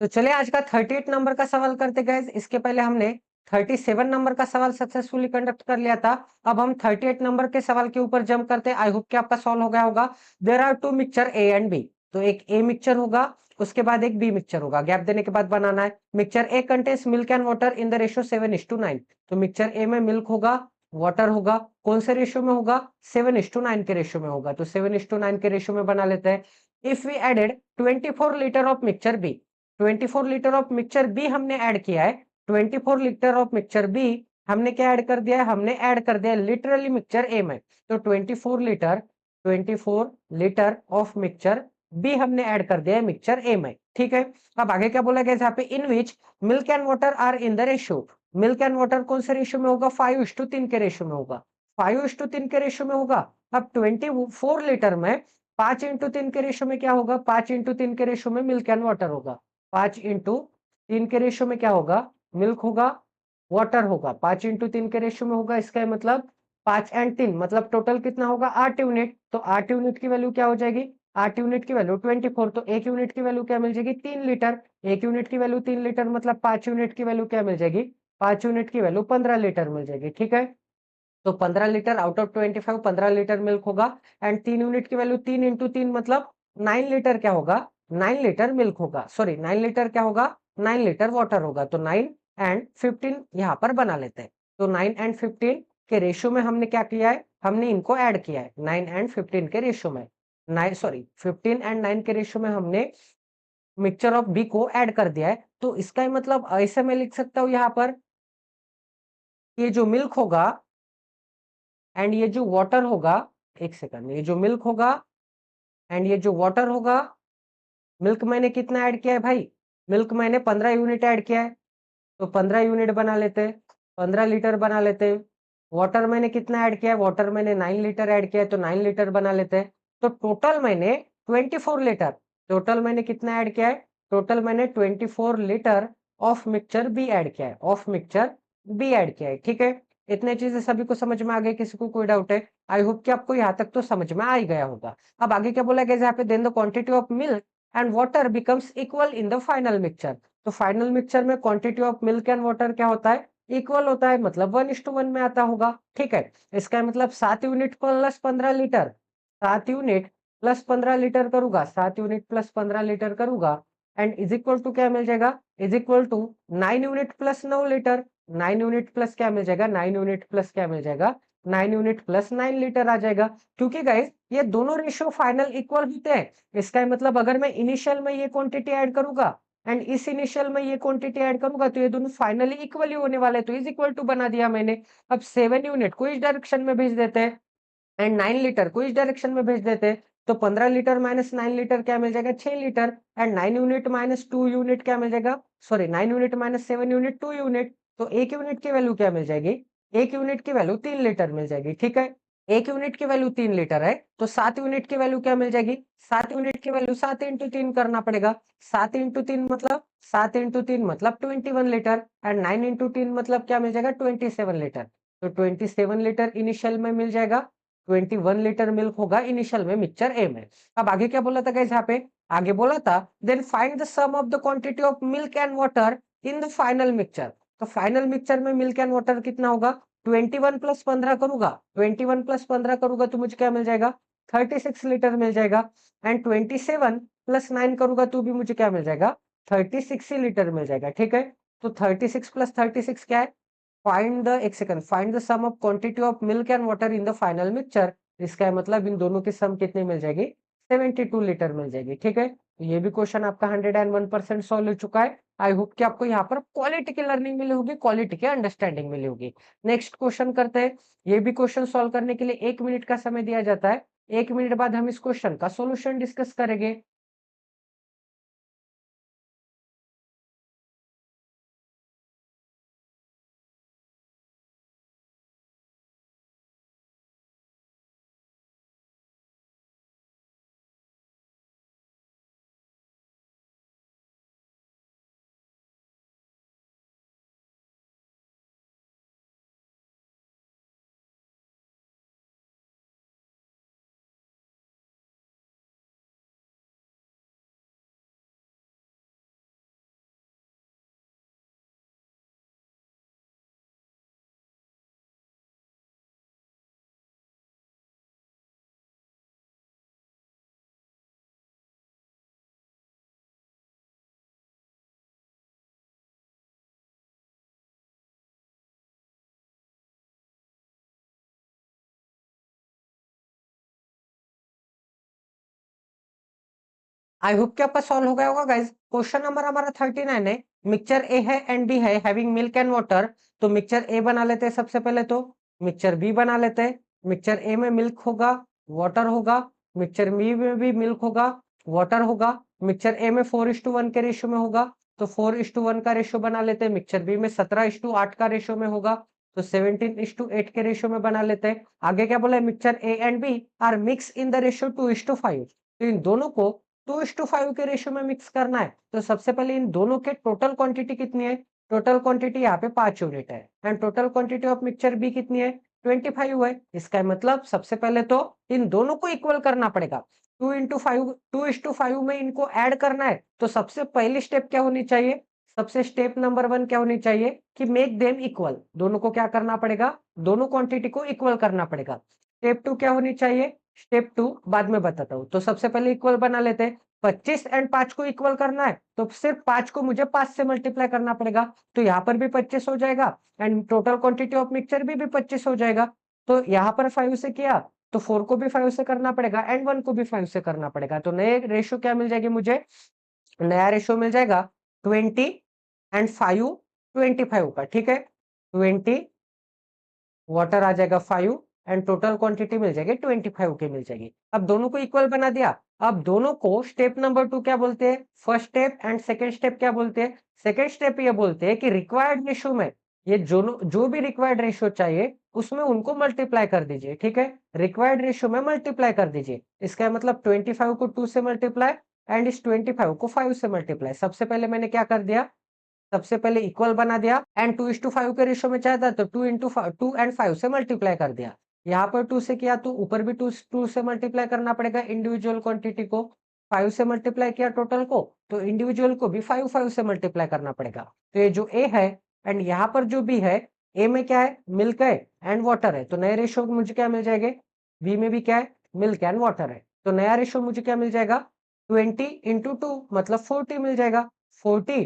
तो चलिए आज का 38 नंबर का सवाल करते गए। इसके पहले हमने 37 नंबर का सवाल सक्सेसफुली कंडक्ट कर लिया था। अब हम 38 नंबर के सवाल के ऊपर जंप करते हैं। आई होप कि आपका सॉल्व हो गया होगा। There are 2 mixture A and B. तो एक ए मिक्सचर होगा, उसके बाद एक बी मिक्सचर होगा। गैप देने के बाद बनाना है। Mixture A contains milk and water in the ratio 7:9। तो मिक्सचर ए में मिल्क होगा, वाटर होगा। कौन से रेशियो में होगा, 7:9 के रेशियो में होगा। तो 7:9 के रेशियो में बना लेते हैं। If we added 24 litre of mixture B, 24 litre of mixture B हमने ऐड किया है। 24 लीटर ऑफ मिक्सचर बी हमने क्या ऐड कर दिया है, हमने ऐड कर दिया लिटरली मिक्सचर ए में। तो 24 लीटर ऑफ मिक्सचर बी हमने ऐड कर दिया है मिक्सचर ए में। ठीक है, अब आगे क्या बोला गया यहाँ पे, in which milk and water are in the ratio. Milk and water कौन से रेशियो में होगा, 5:3 के रेशियो में होगा। 5:3 के रेशियो में होगा। अब 24 लीटर में 5:3 के रेशियो में क्या होगा, 5:3 के रेशियो में मिल्क एंड वाटर होगा। 5:3 के रेशियो में क्या होगा, मिल्क होगा, वाटर होगा। 5:3 के रेशियो में होगा, इसका मतलब 5 एंड 3 मतलब टोटल कितना होगा, 8 यूनिट। तो 8 यूनिट की वैल्यू क्या हो जाएगी, 8 यूनिट की वैल्यू 24। तो 1 यूनिट की वैल्यू क्या मिल जाएगी, 3 लीटर। 1 यूनिट की वैल्यू 3 लीटर मतलब 5 यूनिट की वैल्यू क्या मिल जाएगी, 5 यूनिट की वैल्यू 15 लीटर मिल जाएगी। ठीक है, तो 15 litre out of 25 15 litre milk होगा। एंड 3 यूनिट की वैल्यू 3 इंटू 3 मतलब 9 लीटर क्या होगा, 9 लीटर मिल्क होगा। सॉरी, 9 लीटर क्या होगा, 9 लीटर वाटर होगा। तो 9 एंड 15 यहाँ पर बना लेते हैं। तो 9 एंड 15 के रेशियो में हमने क्या किया है, हमने इनको ऐड किया है। 9 एंड 15 के रेशियो में, 15 एंड 9 के रेशियो में हमने मिक्सचर ऑफ बी को ऐड कर दिया है। तो इसका मतलब ऐसे मैं लिख सकता हूँ यहाँ पर, ये जो मिल्क होगा एंड ये जो वाटर होगा, एक सेकंड, ये जो मिल्क होगा एंड ये जो वाटर होगा, मिल्क मैंने कितना ऐड किया है भाई, मिल्क मैंने 15 यूनिट ऐड किया है। तो 15 यूनिट बना लेते हैं, 15 लीटर बना लेते हैं। वाटर मैंने कितना ऐड किया है, वाटर मैंने 9 लीटर ऐड किया है, तो 9 लीटर बना लेते हैं। तो टोटल मैंने 24 लीटर, टोटल मैंने कितना ऐड किया है, टोटल मैंने 24 litre of mixture B add किया है, ऑफ मिक्सचर बी ऐड किया है। ठीक है, इतने चीजें सभी को समझ में आ गई, किसी को कोई डाउट है, आई होप कि आपको यहाँ तक तो समझ में आ ही गया होगा। अब आगे क्या बोला गया यहाँ पे, then the quantity of milk and water becomes equal in the final mixture. तो फाइनल मिक्सचर में quantity of milk and water क्या होता है, इक्वल होता है, मतलब 1:1 में आता होगा। ठीक है, इसका मतलब 7 unit plus 15 litre, 7 unit plus 15 litre करूंगा, 7 यूनिट प्लस 15 लीटर करूंगा, एंड इज इक्वल टू क्या मिल जाएगा, is equal to 9 unit plus 9 litre. 9 unit plus क्या मिल जाएगा, 9 यूनिट प्लस क्या मिल जाएगा, 9 यूनिट प्लस 9 लीटर आ जाएगा। क्योंकि गाइस ये दोनों रेशियो फाइनल इक्वल होते हैं, इसका मतलब अगर मैं इनिशियल में ये क्वांटिटी ऐड करूंगा एंड इस इनिशियल में ये क्वांटिटी ऐड करूंगा तो ये दोनों फाइनली इक्वल ही होने वाले, तो इज इक्वल टू बना दिया मैंने। अब 7 यूनिट को इस डायरेक्शन में भेज देते हैं एंड 9 लीटर को इस डायरेक्शन में भेज देते हैं, तो 15 लीटर माइनस 9 लीटर क्या मिल जाएगा, 6 litre, and 9 unit minus 2 unit क्या मिल जाएगा, sorry 9 unit minus 7 unit 2 unit, तो एक यूनिट की वैल्यू क्या मिल जाएगी, एक यूनिट की वैल्यू 3 लीटर मिल जाएगी। ठीक है, एक यूनिट की वैल्यू 3 लीटर है, तो 7 यूनिट की वैल्यू क्या मिल जाएगी, 7 यूनिट की वैल्यू 7 इंटू 3 करना पड़ेगा। 7 इंटू 3 मतलब 7 इंटू 3 मतलब 21 लीटर, एंड 9 इंटू 3 मतलब क्या मिल जाएगा, 27 लीटर। तो 27 लीटर इनिशियल में मिल जाएगा, 21 लीटर मिल्क होगा इनिशियल में मिक्सचर ए में। अब आगे क्या बोला था गाइस, यहाँ पे आगे बोला था then find the sum of the quantity of milk and water in the final mixture. तो फाइनल मिक्सचर में मिल्क एंड वाटर कितना होगा, 21 प्लस 15 करूंगा, 21 प्लस 15 करूंगा तो मुझे क्या मिल जाएगा, 36 लीटर मिल जाएगा, एंड 27 प्लस 9 करूंगा तो भी मुझे क्या मिल जाएगा, 36 ही लीटर मिल जाएगा। ठीक है, तो 36 प्लस 36 क्या है, फाइंड द, एक second, find the sum of quantity of milk and water in the final mixture. इसका मतलब इन दोनों की सम कितनी मिल जाएगी, 72 लीटर मिल जाएगी। ठीक है, तो ये भी क्वेश्चन आपका 101% सॉल्व हो चुका है। आई होप कि आपको यहाँ पर क्वालिटी की लर्निंग मिली होगी, क्वालिटी की अंडरस्टैंडिंग मिली होगी। नेक्स्ट क्वेश्चन करते हैं। ये भी क्वेश्चन सॉल्व करने के लिए 1 मिनट का समय दिया जाता है। 1 मिनट बाद हम इस क्वेश्चन का सोल्यूशन डिस्कस करेंगे। आई होप कि आपका सॉल्व हो गया होगा गाइस। क्वेश्चन नंबर हमारा 39 है, मिक्सचर ए है एंड बी है हैविंग मिल्क एंड वाटर। तो मिक्सचर ए बना लेते हैं सबसे पहले, तो मिक्सचर बी बना लेते हैं। मिक्सचर ए में मिल्क होगा, वाटर होगा, मिक्सचर बी में भी मिल्क होगा, वाटर होगा। मिक्सचर ए में 4:1 के रेशियो में होगा, तो 4:1 का रेशियो बना लेते हैं। मिक्सचर बी में 17:8 का रेशियो में होगा, तो 17:8 के रेशियो में बना लेते हैं। आगे क्या बोला है, mixture A and B are mix in the ratio 2:5। तो इन दोनों को 2:5 के रेशियो में मिक्स करना है। तो सबसे पहले इन दोनों के टोटल क्वांटिटी कितनी है, टोटल क्वांटिटी यहाँ पे 5 यूनिट है, and total quantity of mixture B कितनी है, 25 है। इसका मतलब सबसे पहले तो इन दोनों को इक्वल करना पड़ेगा। 2:5 में इनको ऐड करना है, तो सबसे पहली स्टेप क्या होनी चाहिए, सबसे स्टेप नंबर 1 क्या होनी चाहिए कि मेक देम इक्वल। दोनों को क्या करना पड़ेगा, दोनों क्वांटिटी को इक्वल करना पड़ेगा। स्टेप 2 क्या होनी चाहिए, स्टेप 2 बाद में बताता हूँ। तो सबसे पहले इक्वल बना लेते हैं। 25 एंड 5 को इक्वल करना है, तो सिर्फ 5 को मुझे 5 से मल्टीप्लाई करना पड़ेगा, तो यहाँ पर भी 25 हो जाएगा, and total quantity of mixture भी 25 हो जाएगा। तो यहाँ पर 5 से किया, तो 4 को भी 5 से करना पड़ेगा, एंड 1 को भी 5 से करना पड़ेगा। तो नए रेशियो क्या मिल जाएगी मुझे, नया रेशियो मिल जाएगा 20 एंड 5 25 का। ठीक है, 20 वाटर आ जाएगा 5, एंड टोटल क्वांटिटी मिल जाएगी 25 की मिल जाएगी। अब दोनों को इक्वल बना दिया। अब दोनों को स्टेप नंबर 2 क्या बोलते हैं, first step and second step क्या बोलते हैं, सेकंड स्टेप ये बोलते हैं कि रिक्वायर्ड रेशियो में ये जो भी रिक्वायर्ड रेशियो चाहिए उसमें उनको मल्टीप्लाई कर दीजिए। ठीक है, रिक्वायर्ड रेशियो में मल्टीप्लाई कर दीजिए। इसका मतलब 25 को 2 से मल्टीप्लाई, एंड इस 25 को 5 से मल्टीप्लाई। सबसे पहले मैंने क्या कर दिया, सबसे पहले इक्वल बना दिया, एंड 2:5 के रेशियो में चाहता तो 2 एंड 5 से मल्टीप्लाई कर दिया। यहाँ पर 2 से किया तो ऊपर भी 2 से मल्टीप्लाई करना पड़ेगा इंडिविजुअल क्वांटिटी को। 5 से मल्टीप्लाई किया टोटल को, तो इंडिविजुअल को भी 5 से मल्टीप्लाई करना पड़ेगा। तो ये जो ए है एंड यहाँ पर जो भी है ए में क्या है, मिल्क है एंड वाटर है, तो नए रेशो मुझे क्या मिल जाएंगे, बी में भी क्या है, मिल्क एंड वाटर है, तो नया रेशो मुझे क्या मिल जाएगा, 20 इंटू टू मतलब 40 मिल जाएगा, 40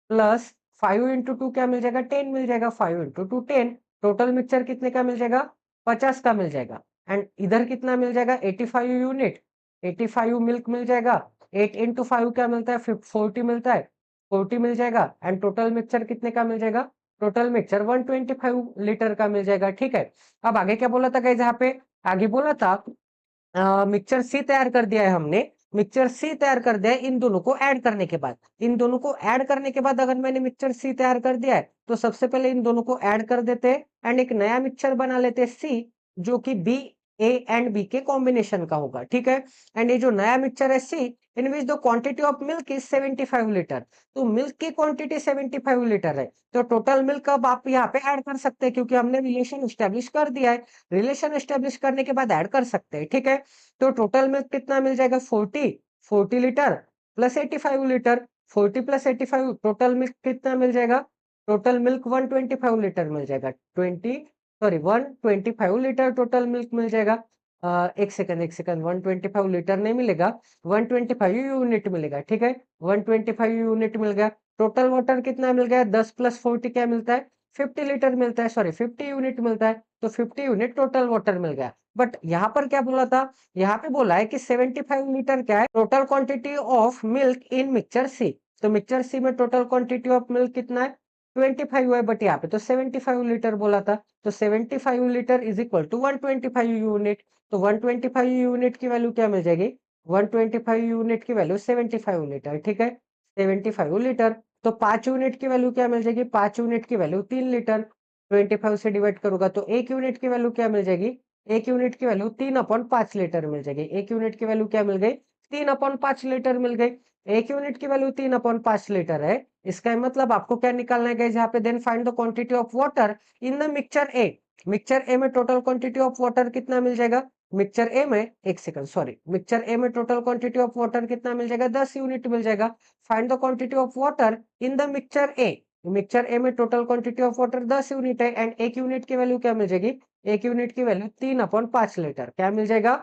प्लस 5 इंटू टू क्या मिल जाएगा, 10 मिल जाएगा, 5 इंटू टू 10, टोटल मिक्सचर कितने का मिल जाएगा, 50 का मिल जाएगा। एंड इधर कितना मिल जाएगा, 85 यूनिट, 85 मिल्क मिल जाएगा, 8 इंटू 5 क्या मिलता है, 40 मिलता है, 40 मिल जाएगा एंड टोटल मिक्सचर कितने का मिल जाएगा, टोटल मिक्सचर 125 लीटर का मिल जाएगा। ठीक है, अब आगे क्या बोला था गाइस, यहाँ पे आगे बोला था मिक्सचर सी तैयार कर दिया है हमने, मिक्सचर सी तैयार कर दिया है इन दोनों को ऐड करने के बाद, इन दोनों को ऐड करने के बाद अगर मैंने मिक्सचर सी तैयार कर दिया है तो सबसे पहले इन दोनों को ऐड कर देते हैं एंड एक नया मिक्सचर बना लेते हैं सी, जो कि बी, ए एंड बी के कॉम्बिनेशन का होगा। ठीक है, एंड ये जो नया मिक्सचर है C, in which the quantity of milk is 75 litre, तो मिल्क की क्वांटिटी 75 लीटर है, तो टोटल मिल्क अब आप यहाँ पे ऐड कर सकते हैं क्योंकि हमने रिलेशन एस्टेब्लिश कर दिया है, रिलेशन एस्टेब्लिश करने के बाद ऐड कर सकते हैं। ठीक है, तो टोटल मिल्क कितना मिल जाएगा, 40 litre plus 85 litre, 40 plus 85 total milk कितना मिल जाएगा, टोटल मिल्क 125 लीटर मिल जाएगा, 125 लीटर टोटल मिल्क मिल जाएगा। एक सेकंड 125 लीटर नहीं मिलेगा, 125 यूनिट मिलेगा। ठीक है, 125 यूनिट मिल गया। टोटल वाटर कितना मिल गया, 10 प्लस 40 क्या मिलता है, 50 लीटर मिलता है, सॉरी 50 यूनिट मिलता है, तो 50 यूनिट टोटल वाटर मिल गया। बट यहाँ पर क्या बोला था, यहाँ पे बोला है कि 75 लीटर क्या है, total quantity of milk in mixture C, तो मिक्सचर सी में टोटल क्वांटिटी ऑफ मिल्क कितना है, 25 है, बट यहाँ पे तो 75 लीटर बोला था, तो 75 litre is equal to 125 unit, तो 125 यूनिट की वैल्यू क्या मिल जाएगी, 125 यूनिट की वैल्यू 75 लीटर। ठीक है, 75 लीटर, तो 5 यूनिट की वैल्यू क्या मिल जाएगी, 5 यूनिट की वैल्यू 3 लीटर, 25 से डिवाइड करूंगा तो 1 यूनिट की वैल्यू क्या मिल जाएगी, 1 यूनिट की वैल्यू 3/5 लीटर मिल जाएगी, 1 यूनिट की वैल्यू क्या मिल गई, 3/5 लीटर मिल गई, 1 यूनिट की वैल्यू 3/5 लीटर है। इसका मतलब आपको क्या निकालना है, यहाँ पे then find the quantity of water in the mixture A, mixture A में टोटल क्वांटिटी ऑफ वाटर कितना मिल जाएगा, मिक्सचर ए में, एक सेकंड सॉरी, मिक्सचर ए में टोटल क्वांटिटी ऑफ वाटर कितना मिल जाएगा, 10 यूनिट मिल जाएगा। Find the quantity of water in the mixture A, mixture A में total quantity of water 10 unit है एंड 1 यूनिट की वैल्यू क्या मिल जाएगी, 1 यूनिट की वैल्यू 3/5 लीटर क्या मिल जाएगा,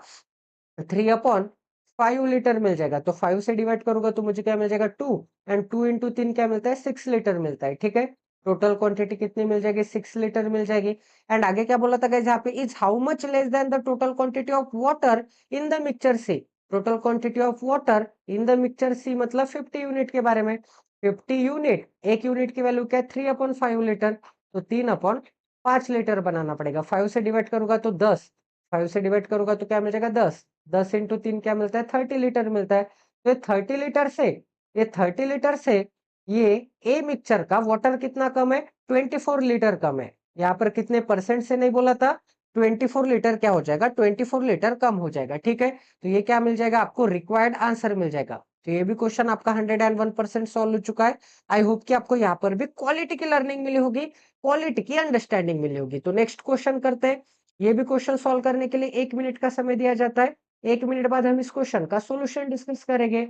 3/5 लीटर मिल जाएगा। तो 5 से डिवाइड करूंगा तो मुझे क्या मिल जाएगा, 2 एंड 2 इंटू 3 क्या मिलता है, 6 लीटर मिलता है। ठीक है, टोटल क्वांटिटी कितनी मिल जाएगी, 6 लीटर मिल जाएगी। एंड आगे क्या बोला था गाइस यहाँ पे, is how much less than the total quantity of water in the mixture C, total quantity of water in the mixture C मतलब 50 यूनिट के बारे में, 50 यूनिट, 1 यूनिट की वैल्यू क्या है, 3/5 लीटर, तो 3/5 लीटर बनाना पड़ेगा। 5 से डिवाइड करूंगा तो 10, 5 से डिवाइड करूंगा तो क्या मिल जाएगा, 10, 10 इंटू 3 क्या मिलता है, 30 लीटर मिलता है। तो ये 30 लीटर से, ये 30 लीटर से ये ए मिक्सचर का वाटर कितना कम है, 24 लीटर कम है। यहाँ पर कितने परसेंट से नहीं बोला था, 24 लीटर क्या हो जाएगा, 24 लीटर कम हो जाएगा। ठीक है, तो ये क्या मिल जाएगा आपको, रिक्वायर्ड आंसर मिल जाएगा। तो ये भी क्वेश्चन आपका 101% सॉल्व हो चुका है। आई होप कि आपको यहाँ पर भी क्वालिटी की लर्निंग मिली होगी, क्वालिटी की अंडरस्टैंडिंग मिली होगी। तो नेक्स्ट क्वेश्चन करते हैं। ये भी क्वेश्चन सॉल्व करने के लिए 1 मिनट का समय दिया जाता है। 1 मिनट बाद हम इस क्वेश्चन का सॉल्यूशन डिस्कस करेंगे।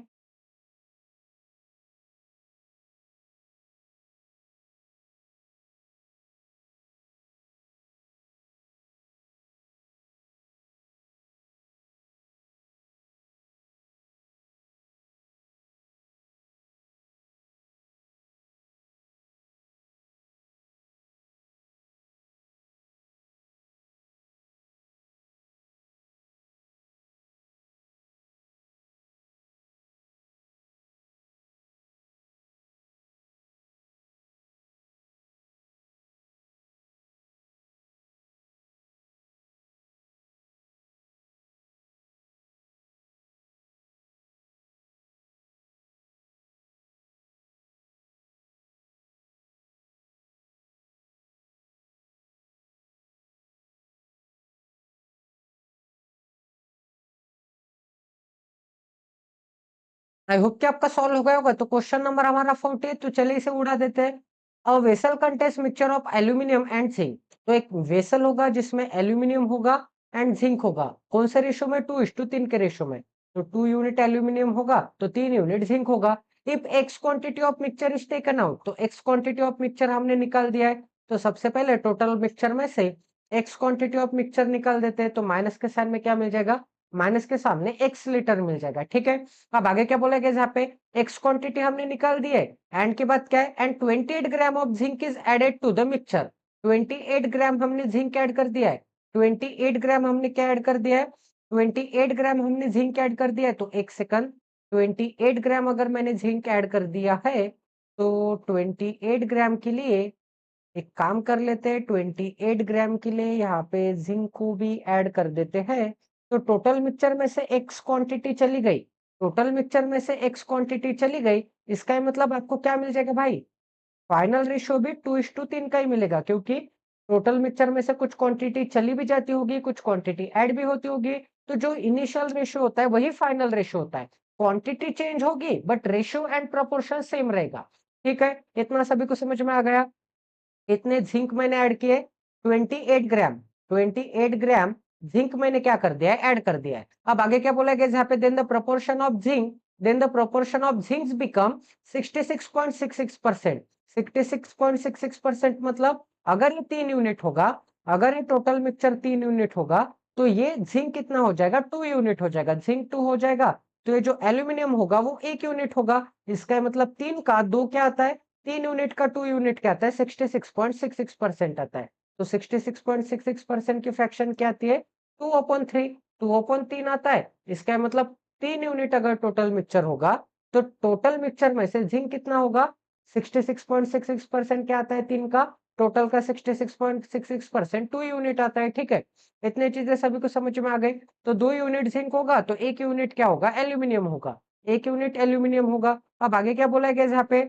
आई होप कि आपका सॉल्व हो गया होगा। तो क्वेश्चन नंबर हमारा 40, तो चलिए इसे उड़ा देते हैं। A vessel contains mixture of aluminium and zinc, तो एक वेसल होगा जिसमें एल्यूमिनियम होगा एंड जिंक होगा, कौन से रेशो में, 2:3 के रेशो में। तो 2 यूनिट एल्यूमिनियम होगा तो 3 यूनिट जिंक होगा। If x quantity of mixture is taken out, तो एक्स क्वांटिटी ऑफ मिक्सचर हमने निकाल दिया है, तो सबसे पहले टोटल मिक्सचर में से एक्स क्वांटिटी ऑफ मिक्सचर निकाल देते हैं, तो माइनस के साइन में क्या मिल जाएगा, माइनस के सामने एक्स लीटर मिल जाएगा। ठीक है, अब आगे क्या बोला गया यहाँ पे, एक्स क्वांटिटी हमने निकाल दी है, एंड के बाद क्या है, and 28 gram of zinc is added to the mixture. 28 gram हमने जिंक ऐड कर दिया है, 28 ग्राम हमने क्या ऐड कर दिया है, 28 ग्राम हमने जिंक ऐड कर दिया है। तो एक सेकंड, 28 ग्राम अगर मैंने जिंक ऐड कर दिया है, तो 28 ग्राम के लिए एक काम कर लेते हैं, 28 ग्राम के लिए यहाँ पे जिंक को भी ऐड कर देते हैं। तो टोटल मिक्सचर में से एक्स क्वांटिटी चली गई, टोटल मिक्सचर में से एक्स क्वांटिटी चली गई, इसका मतलब आपको क्या मिल जाएगा भाई, फाइनल रेशियो भी 2:3 का ही मिलेगा, क्योंकि टोटल मिक्सचर में से कुछ क्वांटिटी चली भी जाती होगी, कुछ क्वांटिटी ऐड भी होती होगी, तो जो इनिशियल रेशियो होता है वही फाइनल रेशियो होता है। क्वांटिटी चेंज होगी but ratio and proportion same रहेगा। ठीक है, इतना सभी को समझ में आ गया। इतने जिंक मैंने ऐड किए, 28 ग्राम, 28 ग्राम जिंक मैंने क्या कर दिया है, ऐड कर दिया है। अब आगे क्या बोला गया यहाँ पे, then the proportion of zinc, then the proportion of zincs become 66.66%। 66.66% मतलब अगर ये 3 यूनिट होगा, अगर ये टोटल मिक्सचर 3 यूनिट होगा, तो ये जिंक कितना हो जाएगा, 2 यूनिट हो जाएगा, जिंक 2 हो जाएगा। तो ये जो एल्यूमिनियम होगा वो 1 यूनिट होगा। इसका मतलब 3 का 2 क्या आता है, 3 यूनिट का 2 यूनिट क्या आता है, 66.66% आता है। तो 66.66% की फ्रैक्शन क्या आती है, 2/3, 2/3 आता है। इसका मतलब 3 यूनिट अगर टोटल मिक्सचर होगा, तो टोटल मिक्सचर में से जिंक कितना होगा, 66.66% क्या आता है, 3 का, टोटल का 66.66% 2 यूनिट आता है। ठीक है, इतनी चीजें सभी को समझ में आ गई। तो 2 यूनिट जिंक होगा, तो 1 यूनिट क्या होगा, एल्यूमिनियम होगा, 1 यूनिट एल्यूमिनियम होगा। अब आगे क्या बोला गया यहाँ पे,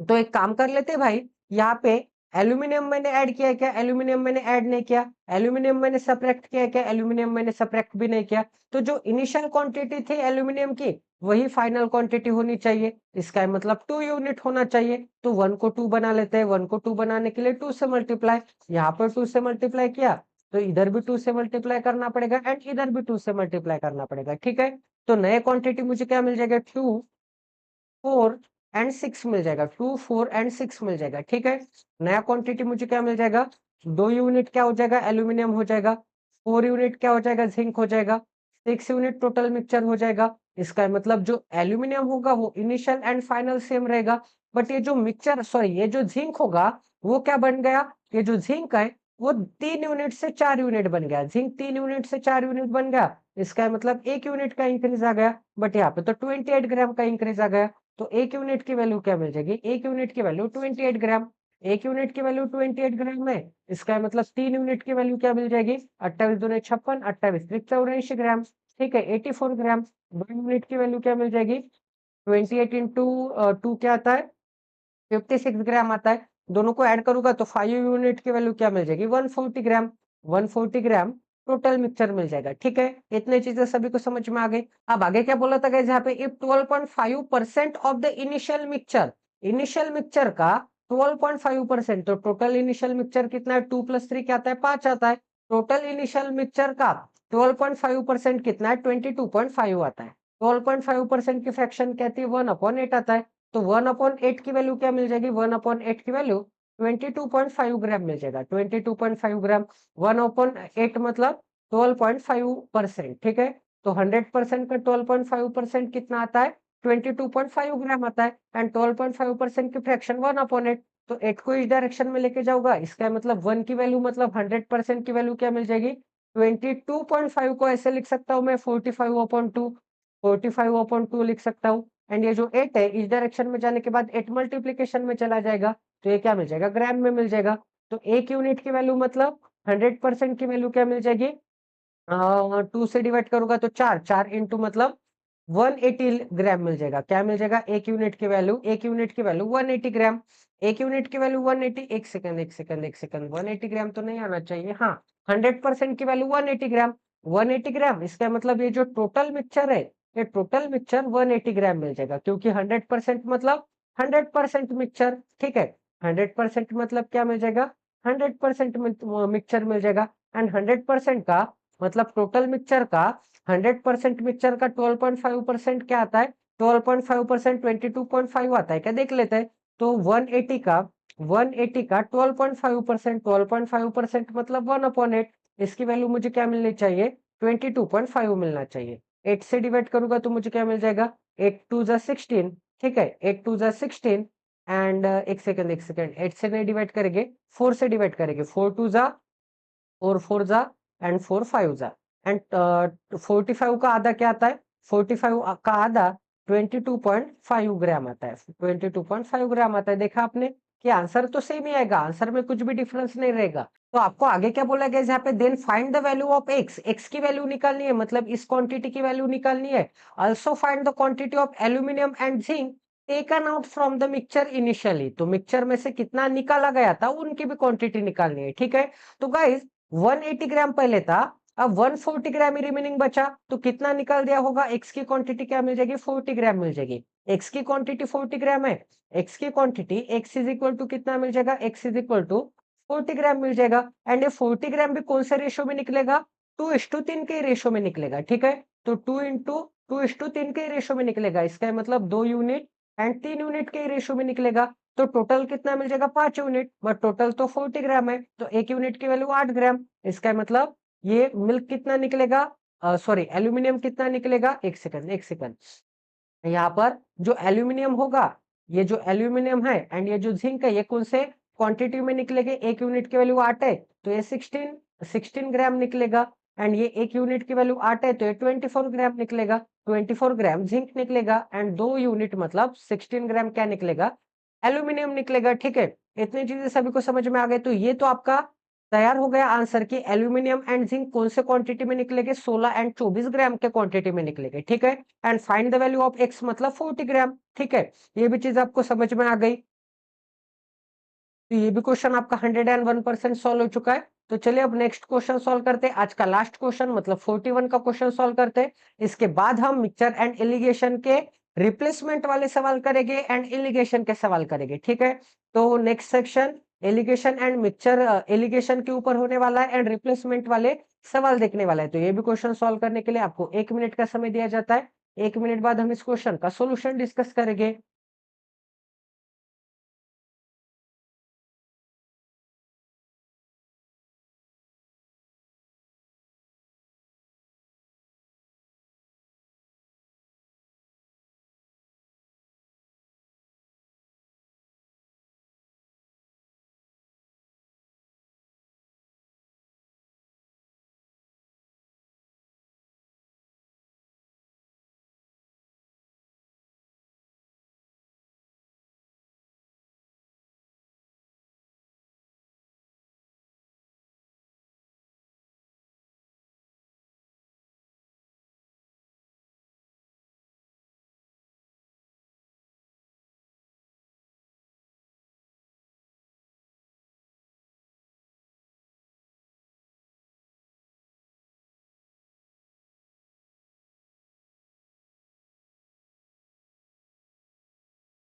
तो एक काम कर लेते भाई, यहाँ पे एल्यूमिनियम मैंने ऐड किया क्या, एल्यूमिनियम मैंने ऐड नहीं किया, एल्यूमिनियम मैंने सब्ट्रैक्ट किया क्या, एल्यूमिनियम मैंने सब्ट्रैक्ट भी नहीं किया। तो जो इनिशियल क्वांटिटी थी एल्यूमिनियम की, वही फाइनल क्वांटिटी होनी चाहिए। इसका मतलब 2 यूनिट होना चाहिए। तो 1 को 2 बना लेते हैं, 1 को 2 बनाने के लिए 2 से मल्टीप्लाई, यहाँ पर 2 से मल्टीप्लाई किया, तो इधर भी 2 से मल्टीप्लाई करना पड़ेगा, एंड इधर भी 2 से मल्टीप्लाई करना पड़ेगा। ठीक है, तो नए क्वांटिटी मुझे क्या मिल जाएगा, 2, 4 एंड 6 मिल जाएगा, 2, 4 एंड 6 मिल जाएगा। ठीक है, नया क्वांटिटी मुझे क्या मिल जाएगा, 2 यूनिट क्या हो जाएगा, एल्यूमिनियम हो जाएगा, 4 यूनिट क्या हो जाएगा, जिंक हो जाएगा, 6 यूनिट टोटल मिक्सचर हो जाएगा। इसका मतलब जो एल्यूमिनियम होगा वो इनिशियल एंड फाइनल सेम रहेगा, बट ये जो मिक्सचर, सॉरी, ये जो जिंक होगा वो क्या बन गया, ये जो जिंक है वो 3 यूनिट से 4 यूनिट बन गया, जिंक 3 यूनिट से 4 यूनिट बन गया। इसका मतलब 1 यूनिट का इंक्रीज आ गया, बट यहाँ पे तो 28 ग्राम का इंक्रीज आ गया। तो 1 यूनिट की वैल्यू क्या मिल जाएगी, 1 यूनिट की वैल्यू 28 ग्राम, 1 यूनिट की वैल्यू 28 ग्राम है। इसका मतलब 3 यूनिट की वैल्यू क्या मिल जाएगी, 28 दूने 56, 28 त्रिक 84 ग्राम। ठीक है, 84 ग्राम। 2 यूनिट की वैल्यू क्या मिल जाएगी, 28 इंटू 2 क्या आता है, 56 ग्राम आता है। दोनों को ऐड करूंगा तो 5 यूनिट की वैल्यू क्या मिल जाएगी, 140 ग्राम, 140 ग्राम टोटल मिक्सचर मिल जाएगा। ठीक है, इतने चीजें सभी को समझ में आ गई। अब आगे क्या बोला था गाइस यहाँ पे, if 12.5% of the initial mixture, initial mixture का 12.5%, तो टोटल इनिशियल मिक्सचर कितना है, 2 + 3 क्या आता है, 5 आता है। टोटल इनिशियल मिक्सचर का 12.5% कितना है, 22.5 आता है। 12.5% की फ्रैक्शन कहती है 1/8 आता है। तो 1/8 की वैल्यू क्या मिल जाएगी, 1/8 की वैल्यू 22.5 ग्राम मिल जाएगा, 22.5 ग्राम। 1/8 मतलब 12.5%। ठीक है, तो 100% का 12.5% कितना आता है, 22.5 ग्राम आता है, एंड 12.5% की फ्रैक्शन 1/8। तो 8 को इस डायरेक्शन में लेके जाऊंगा, इसका मतलब 1 की वैल्यू मतलब 100% की वैल्यू क्या मिल जाएगी, 22.5 को ऐसे लिख सकता हूँ मैं, 45/2, 45/2 लिख सकता हूँ। एंड ये जो 8 है इस डायरेक्शन में जाने के बाद 8 मल्टीप्लीकेशन में चला जाएगा, तो ये क्या मिल जाएगा, ग्राम में मिल जाएगा। तो 1 यूनिट की वैल्यू मतलब 100% की वैल्यू क्या मिल जाएगी, 2 से डिवाइड करूंगा तो 4, 4 इंटू मतलब 180 ग्राम मिल जाएगा। क्या मिल जाएगा, 1 यूनिट की वैल्यू, 1 यूनिट की वैल्यू 180 ग्राम, 1 यूनिट की वैल्यू 180, एक सेकंड, एक सेकंड, एक सेकंड, 180 ग्राम तो नहीं आना चाहिए, हाँ, 100% की वैल्यू 180 ग्राम, 180 ग्राम। इसका मतलब ये जो टोटल मिक्सचर है, ये टोटल मिक्सचर 180 ग्राम मिल जाएगा, क्योंकि 100% मतलब 100% मिक्सचर। ठीक है, 100% मतलब क्या मिल जाएगा, 100% मिक्सचर मिल जाएगा। एंड 100% का मतलब टोटल मिक्सचर का 100% मिक्सचर का 12.5% क्या आता है, 12.5%, 22.5 आता है क्या, देख लेते हैं। तो 180 का 12.5%, 12.5% मतलब 1/8। इसकी वैल्यू मुझे क्या मिलनी चाहिए, 22.5 मिलना चाहिए। 8 से डिवाइड करूंगा तो मुझे क्या मिल जाएगा, 8 2 जा 16, ठीक है, 8 2 जा 16 एंड एक सेकंड 8 से नहीं डिवाइड करेंगे, 4 से डिवाइड करेंगे, 4 2 जा 4 जा एंड 4 5 जा एंड 45 का आधा क्या आता है, 45 का आधा 22.5 ग्राम आता है, 22.5 ग्राम आता है। देखा आपने कि आंसर तो सेम ही आएगा, आंसर में कुछ भी डिफरेंस नहीं रहेगा। तो आपको आगे क्या बोला गया यहाँ पे, then find the value of X, X की वैल्यू निकालनी है, मतलब इस क्वांटिटी की वैल्यू निकालनी है। Also find the quantity of aluminium and zinc taken out from the mixture initially, तो मिक्सचर में से कितना निकाला गया था उनकी भी क्वांटिटी निकालनी है, ठीक है। तो गाइस 180 ग्राम पहले था, अब 140 ग्राम ही रिमेनिंग बचा, तो कितना निकाल दिया होगा, एक्स की क्वांटिटी क्या मिल जाएगी, 40 ग्राम मिल जाएगी। एक्स की क्वांटिटी 40 ग्राम है, एक्स की quantity X is equal to कितना मिल जाएगा, X is equal to 40 gram मिल जाएगा। एंड ये 40 ग्राम भी कौन से रेशो में निकलेगा, 2:3 के रेशो में निकलेगा, ठीक है। तो 2:3 के रेशो में निकलेगा, इसका मतलब 2 यूनिट एंड 3 यूनिट के रेशो में निकलेगा। तो टोटल कितना मिल जाएगा, 5 यूनिट, बट टोटल तो 40 ग्राम है, तो 1 यूनिट की वैल्यू 8 ग्राम। इसका मतलब ये मिल्क कितना निकलेगा, सॉरी एल्यूमिनियम कितना निकलेगा, एक सेकंड, यहाँ पर जो एल्यूमिनियम होगा, ये जो एल्यूमिनियम है एंड ये जो जिंक है, ये कौन से क्वांटिटी में निकलेंगे, 1 यूनिट की वैल्यू 8 है, तो ये 16 ग्राम निकलेगा। एंड ये 1 यूनिट की वैल्यू 8 है, तो ये 24 ग्राम निकलेगा, 24 ग्राम जिंक निकलेगा एंड 2 यूनिट मतलब 16 ग्राम क्या निकलेगा, एल्यूमिनियम निकलेगा, ठीक है। इतनी चीजें सभी को समझ में आ गए। तो ये तो आपका तैयार हो गया आंसर की एल्यूमिनियम एंड जिंक कौन से क्वांटिटी में निकलेंगे, 16 एंड 24 ग्राम के क्वांटिटी में निकलेंगे, ठीक है। And find the value of x मतलब 40 ग्राम, ठीक है। ये भी चीज आपको समझ में आ गई। तो ये भी क्वेश्चन आपका 101% सॉल्व हो चुका है। तो चलिए अब नेक्स्ट क्वेश्चन सॉल्व करते हैं, आज का लास्ट क्वेश्चन मतलब 41 का क्वेश्चन सॉल्व करते हैं। इसके बाद हम मिक्सचर एंड इरिगेशन के रिप्लेसमेंट वाले सवाल करेंगे एंड इरिगेशन के सवाल करेंगे, ठीक है। तो next section irrigation and mixture irrigation के ऊपर होने वाला है एंड रिप्लेसमेंट वाले सवाल देखने वाला है। तो ये भी क्वेश्चन सॉल्व करने के लिए आपको 1 मिनट का समय दिया जाता है। 1 मिनट बाद हम इस क्वेश्चन का सोल्यूशन डिस्कस करेंगे।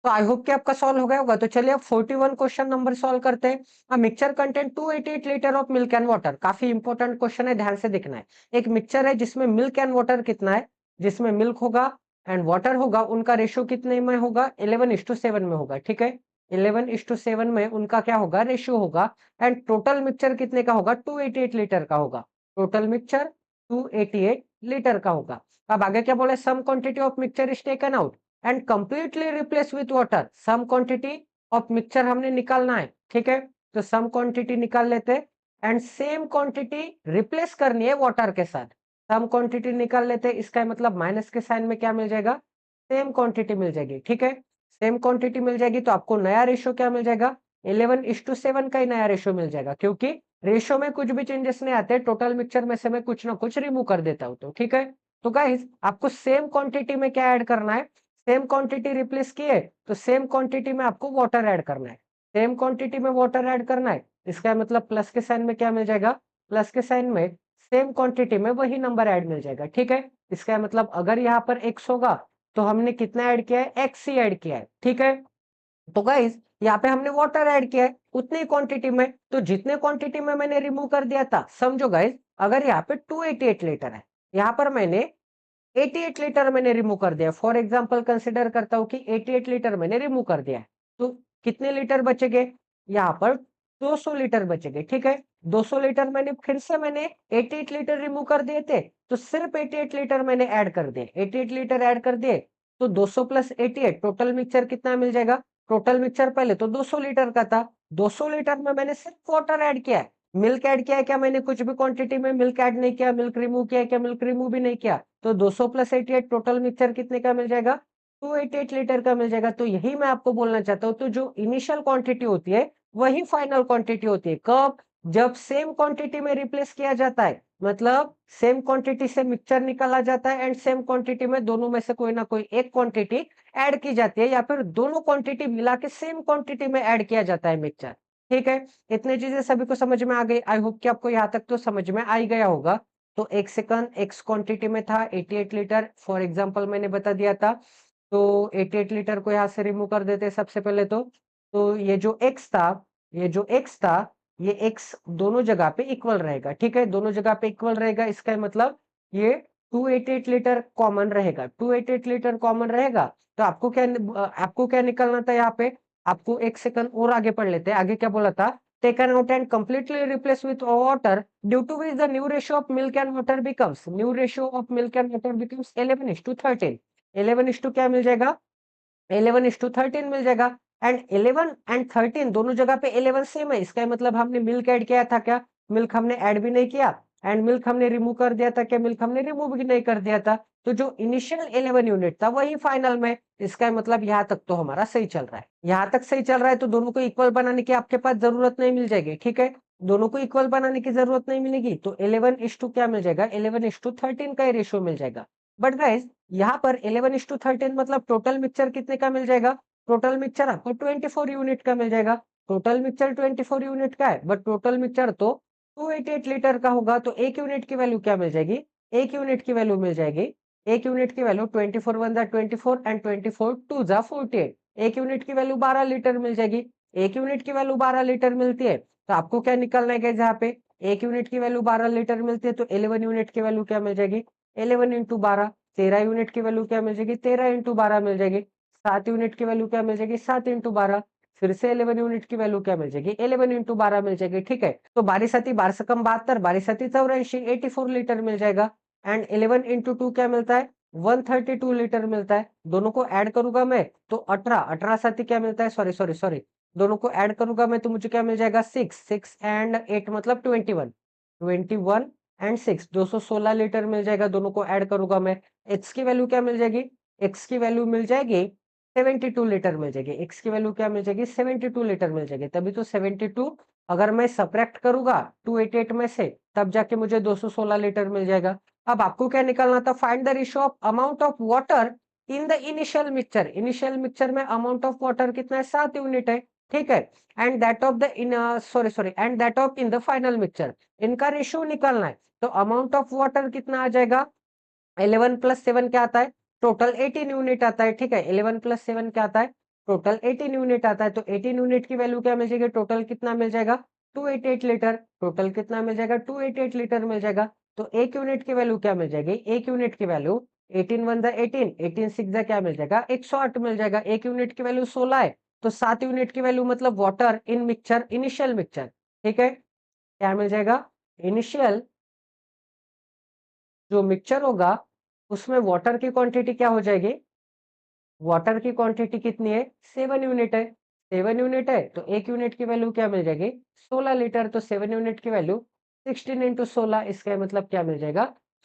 तो आई होप कि आपका सॉल्व हो गया होगा। तो चलिए अब 41 क्वेश्चन नंबर सॉल्व करते हैं। Mixture content 288 litre of milk and water, काफी इंपॉर्टेंट क्वेश्चन है, ध्यान से देखना है। एक मिक्सचर है जिसमें मिल्क एंड वाटर कितना है, जिसमें मिल्क होगा एंड वाटर होगा, उनका रेशियो कितने में होगा, 11:7 में होगा, ठीक है। 11:7 में उनका क्या होगा, रेशियो होगा। एंड टोटल मिक्सचर कितने का होगा, 288 लीटर का होगा। टोटल मिक्सचर 288 लीटर का होगा। अब आगे क्या बोले, some quantity of mixture is taken out and completely replace with water. Some quantity of mixture हमने निकालना है, ठीक है। तो सम क्वांटिटी निकाल लेते हैं एंड सेम क्वांटिटी रिप्लेस करनी है वाटर के साथ। सम क्वांटिटी निकाल लेते हैं, इसका मतलब माइनस के साइन में क्या मिल जाएगा, सेम क्वांटिटी मिल जाएगी, ठीक है। सेम क्वांटिटी मिल जाएगी तो आपको नया रेशियो क्या मिल जाएगा, 11:7 का ही नया रेशियो मिल जाएगा, क्योंकि रेशियो में कुछ भी चेंजेस नहीं आते, टोटल मिक्सचर में से मैं कुछ ना कुछ रिमूव कर देता हूं, तो ठीक है। तो गाइस आपको सेम क्वांटिटी में क्या ऐड करना है, सेम क्वांटिटी रिप्लेस किए तो सेम क्वांटिटी में आपको वाटर ऐड करना है। सेम क्वांटिटी में वाटर ऐड करना है, इसका मतलब प्लस के साइन में क्या मिल जाएगा, प्लस के साइन में सेम क्वांटिटी में वही नंबर ऐड मिल जाएगा, ठीक है। इसका मतलब अगर यहाँ पर x होगा तो हमने कितना ऐड किया है, x ही ऐड किया है, ठीक है। तो गाइस यहाँ पे हमने वाटर ऐड किया है उतनी क्वांटिटी में, तो जितने क्वांटिटी में मैंने रिमूव कर दिया था, समझो गाइस, अगर यहाँ पे 288 लीटर है, यहाँ पर मैंने 88 लीटर मैंने रिमूव कर दिया। फॉर एग्जांपल कंसीडर करता हूँ कि 88 लीटर मैंने रिमूव कर दिया है। तो कितने लीटर बचेंगे? यहाँ पर 200 लीटर बचेंगे, ठीक है? 200 लीटर मैंने फिर से 88 लीटर रिमूव कर दिए थे, तो सिर्फ 88 लीटर मैंने ऐड कर दिए। 88 लीटर ऐड कर दिए, तो 200 प्लस 88 टोटल मिक्सचर कितना मिल जाएगा? टोटल मिक्सचर पहले तो 200 लीटर का था, 200 लीटर में मैंने सिर्फ वाटर ऐड किया है। मिल्क ऐड किया है क्या? मैंने कुछ भी क्वांटिटी में मिल्क ऐड नहीं किया। मिल्क रिमूव किया है क्या? मिल्क रिमूव भी नहीं किया। तो 200 प्लस 88 टोटल मिक्सचर कितने का मिल जाएगा? 288 लीटर का मिल जाएगा। तो यही मैं आपको बोलना चाहता हूँ। तो जो इनिशियल क्वांटिटी होती है वही फाइनल क्वांटिटी होती है। कब? जब सेम क्वांटिटी में रिप्लेस किया जाता है, मतलब सेम क्वांटिटी से मिक्सचर निकाला जाता है एंड सेम क्वांटिटी में दोनों में से कोई ना कोई एक क्वांटिटी ऐड की जाती है, या फिर दोनों क्वांटिटी मिला के सेम क्वांटिटी में ऐड किया जाता है मिक्सचर। ठीक है, इतनी चीजें सभी को समझ में आ गई। आई होप कि आपको यहाँ तक तो समझ में आ ही गया होगा। तो एक सेकंड एक्स क्वांटिटी में था 88 लीटर, फॉर एग्जांपल मैंने बता दिया था। तो 88 लीटर को यहाँ से रिमूव कर देते सबसे पहले तो ये जो एक्स था, ये जो एक्स था, ये एक्स दोनों जगह पे इक्वल रहेगा। ठीक है, दोनों जगह पे इक्वल रहेगा, इसका मतलब ये 288 लीटर कॉमन रहेगा। 288 लीटर कॉमन रहेगा, तो आपको क्या निकलना था यहाँ पे? आपको एक सेकंड और आगे पढ़ लेते हैं। आगे क्या बोला था? taken out and completely replaced with water, due to which the new ratio of milk and water becomes 11:13। 11 क्या मिल जाएगा? 11:13 मिल जाएगा। एंड 11 एंड 13 दोनों जगह पे 11 सेम है, इसका मतलब हमने मिल्क ऐड किया था क्या? मिल्क हमने ऐड भी नहीं किया। एंड मिल्क हमने रिमूव कर दिया था क्या? मिल्क हमने रिमूव भी नहीं कर दिया था। तो जो इनिशियल 11 यूनिट था वही फाइनल में, इसका मतलब यहाँ तक तो हमारा सही चल रहा है। यहाँ तक सही चल रहा है, तो दोनों को इक्वल बनाने की आपके पास जरूरत नहीं मिल जाएगी। ठीक है, दोनों को इक्वल बनाने की जरूरत नहीं मिलेगी, तो 11:2 क्या मिल जाएगा? 11:13 का रेशियो मिल जाएगा। बट गाइस, यहाँ पर 11:13 मतलब टोटल मिक्सचर कितने का मिल जाएगा? टोटल मिक्सचर आपको 24 यूनिट का मिल जाएगा। टोटल मिक्सचर 24 यूनिट का है, बट टोटल मिक्सचर तो 288 लीटर का होगा। तो एक यूनिट की वैल्यू क्या मिल जाएगी? एक यूनिट की वैल्यू मिल जाएगी, एक यूनिट की वैल्यू 24 1 जा 24 एंड 24 2 जा 48। एक यूनिट की वैल्यू 12 लीटर मिल जाएगी। एक यूनिट की वैल्यू 12 लीटर मिलती है, तो आपको क्या निकलना है यहाँ पे? एक यूनिट की वैल्यू 12 लीटर मिलती है, तो 11 यूनिट की वैल्यू क्या मिल जाएगी? 11 इंटू 12। 13 यूनिट की वैल्यू क्या मिल जाएगी? 13 इंटू 12 मिल जाएगी। 7 यूनिट की वैल्यू क्या मिल जाएगी? 7 इंटू 12। फिर से 11 यूनिट की वैल्यू क्या मिल जाएगी? 11 इंटू 12 मिल जाएगी। ठीक है, तो 12×7=12, 12×7=84, 84 लीटर मिल जाएगा। एंड 11 इंटू 2 क्या मिलता है? 132 लीटर मिलता है। दोनों को ऐड करूंगा मैं तो 18, 18×7 क्या मिलता है? सॉरी सॉरी सॉरी, दोनों को ऐड करूंगा मैं तो मुझे क्या मिल जाएगा? 6, 6 एंड 8 मतलब 21, 21 एंड 6 216 लीटर मिल जाएगा। दोनों को ऐड करूंगा मैं। एक्स की वैल्यू क्या मिल जाएगी? एक्स की वैल्यू मिल जाएगी 72 लीटर मिल जाएगी। एक्स की वैल्यू क्या मिल जाएगी? 72 लीटर मिल जाएगी। तभी तो 72 अगर मैं सब्ट्रैक्ट करूंगा 288 में से, तब जाके मुझे 216 लीटर मिल जाएगा। अब आपको क्या निकालना था? Find the ratio of amount of water in the initial mixture. Initial mixture में अमाउंट ऑफ वाटर कितना है? 7 यूनिट है। ठीक है, and that of the in sorry sorry and that of in the final mixture, इनका ratio निकालना है। तो अमाउंट ऑफ वाटर कितना आ जाएगा? 11 प्लस 7 क्या आता है? टोटल 18 यूनिट आता है। ठीक है, 11 प्लस 7 क्या आता है? टोटल 18 यूनिट आता है। तो 18 यूनिट की वैल्यू क्या मिल जाएगी? टोटल कितना मिल जाएगा? 288 लीटर। टोटल कितना मिल जाएगा? 288 लीटर मिल जाएगा। तो एक यूनिट की वैल्यू क्या मिल जाएगी? एक यूनिट की वैल्यू 18 1 जा 18, 18 6 जा क्या मिल जाएगा? 108 मिल जाएगा। एक यूनिट की वैल्यू 16 है, तो 7 यूनिट की वैल्यू मतलब water in mixture, initial mixture. ठीक है, क्या मिल जाएगा? इनिशियल जो मिक्सचर होगा उसमें वाटर की क्वांटिटी क्या हो जाएगी? वाटर की क्वांटिटी कितनी है? 7 यूनिट है। 7 यूनिट है, तो एक यूनिट की वैल्यू क्या मिल जाएगी? 16 लीटर। तो 7 यूनिट की वैल्यू 16 इंटू 16, इसका मतलब क्या मिल जाएगा?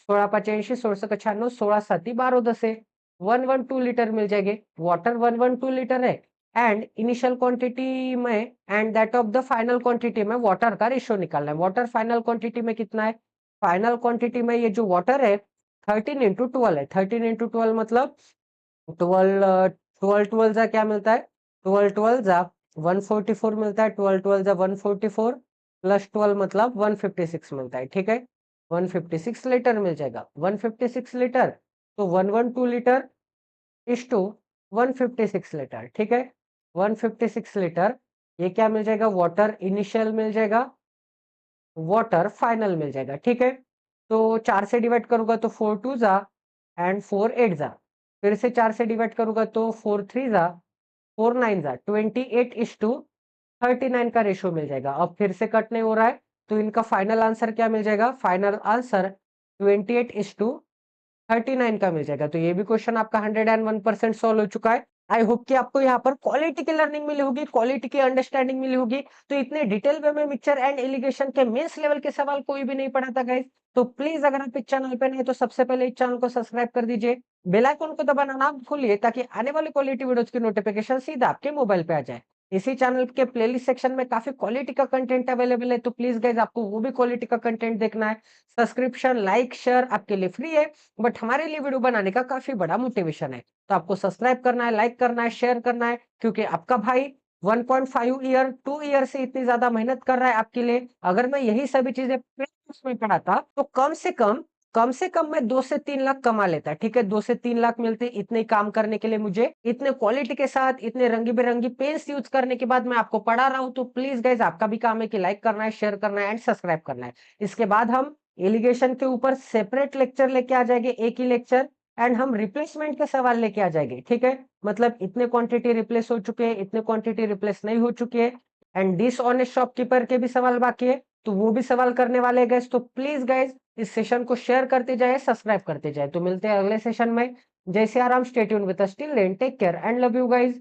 16×85, 16×95, 16×7 12 है, 112 लीटर मिल जाएगी। वाटर 112 लीटर है, एंड इनिशियल क्वांटिटी में and that of the final quantity में वाटर का रेशियो निकालना है। वाटर फाइनल क्वांटिटी में कितना है? फाइनल क्वांटिटी में ये जो वाटर है 13 इंटू 12 है। 13 इंटू 12 मतलब 12 12 12 जा क्या मिलता है? 12 12 जा 144 मिलता है। 12 12 जा 144 प्लस 12 मतलब 156 मिलता है। ठीक है, 156 लीटर मिल जाएगा। 156 लीटर, तो 112 लीटर इज टू 156 लीटर। ठीक है, 156 लीटर, ये क्या मिल जाएगा? वाटर इनिशियल मिल जाएगा, वाटर फाइनल मिल जाएगा। ठीक है, तो 4 से डिवाइड करूंगा तो 4 2 जा एंड 4 8 जा, फिर से 4 से डिवाइड करूंगा तो 4 3 जा, 4 9 जा, 28:39 का रेशियो मिल जाएगा। अब फिर से कट नहीं हो रहा है, तो इनका फाइनल आंसर क्या मिल जाएगा? फाइनल आंसर 28:39 का मिल जाएगा। तो ये भी क्वेश्चन आपका 101% सॉल्व हो चुका है। आई होप कि आपको यहाँ पर क्वालिटी की लर्निंग मिली होगी, क्वालिटी की अंडरस्टैंडिंग मिली होगी। तो इतने डिटेल वे में मिक्सचर एंड एलिगेशन के मेंस लेवल के सवाल कोई भी नहीं पढ़ा था गाइस। तो प्लीज अगर आप इस चैनल पे नए तो सबसे पहले इस चैनल को सब्सक्राइब कर दीजिए, बेल आइकन को दबाना ना भूलिए ताकि आने वाली क्वालिटी वीडियोस की नोटिफिकेशन सीधा आपके मोबाइल पे आ जाए। इसी चैनल के प्लेलिस्ट सेक्शन में काफी क्वालिटी का कंटेंट अवेलेबल है, तो प्लीज गाइज आपको वो भी क्वालिटी का कंटेंट देखना है। सब्सक्रिप्शन लाइक शेयर आपके लिए फ्री है, बट हमारे लिए वीडियो बनाने का काफी बड़ा मोटिवेशन है। तो आपको सब्सक्राइब करना है, लाइक करना है, शेयर करना है, क्योंकि आपका भाई 1.5 ईयर 2 ईयर से इतनी ज्यादा मेहनत कर रहा है आपके लिए। अगर मैं यही सभी चीजें में पढ़ाता तो कम से कम मैं 2 से 3 लाख कमा लेता। ठीक है, 2 से 3 लाख मिलते इतने काम करने के लिए मुझे, इतने क्वालिटी के साथ, इतने रंगी बिरंगी पेन्स यूज करने के बाद मैं आपको पढ़ा रहा हूं। तो प्लीज गाइज आपका भी काम है कि लाइक करना है, शेयर करना है एंड सब्सक्राइब करना है। इसके बाद हम एलिगेशन के ऊपर सेपरेट लेक्चर लेके आ जाएंगे, एक ही लेक्चर, एंड हम रिप्लेसमेंट के सवाल लेके आ जाएंगे। ठीक है, मतलब इतने क्वांटिटी रिप्लेस हो चुके हैं, इतने क्वांटिटी रिप्लेस नहीं हो चुकी है, एंड डिसऑनेस्ट शॉपकीपर के भी सवाल बाकी है, तो वो भी सवाल करने वाले हैं गाइस। तो प्लीज गाइस इस सेशन को शेयर करते जाए, सब्सक्राइब करते जाए। तो मिलते हैं अगले सेशन में। जय Siya Ram, stay tuned with us, till then take care and love you guys.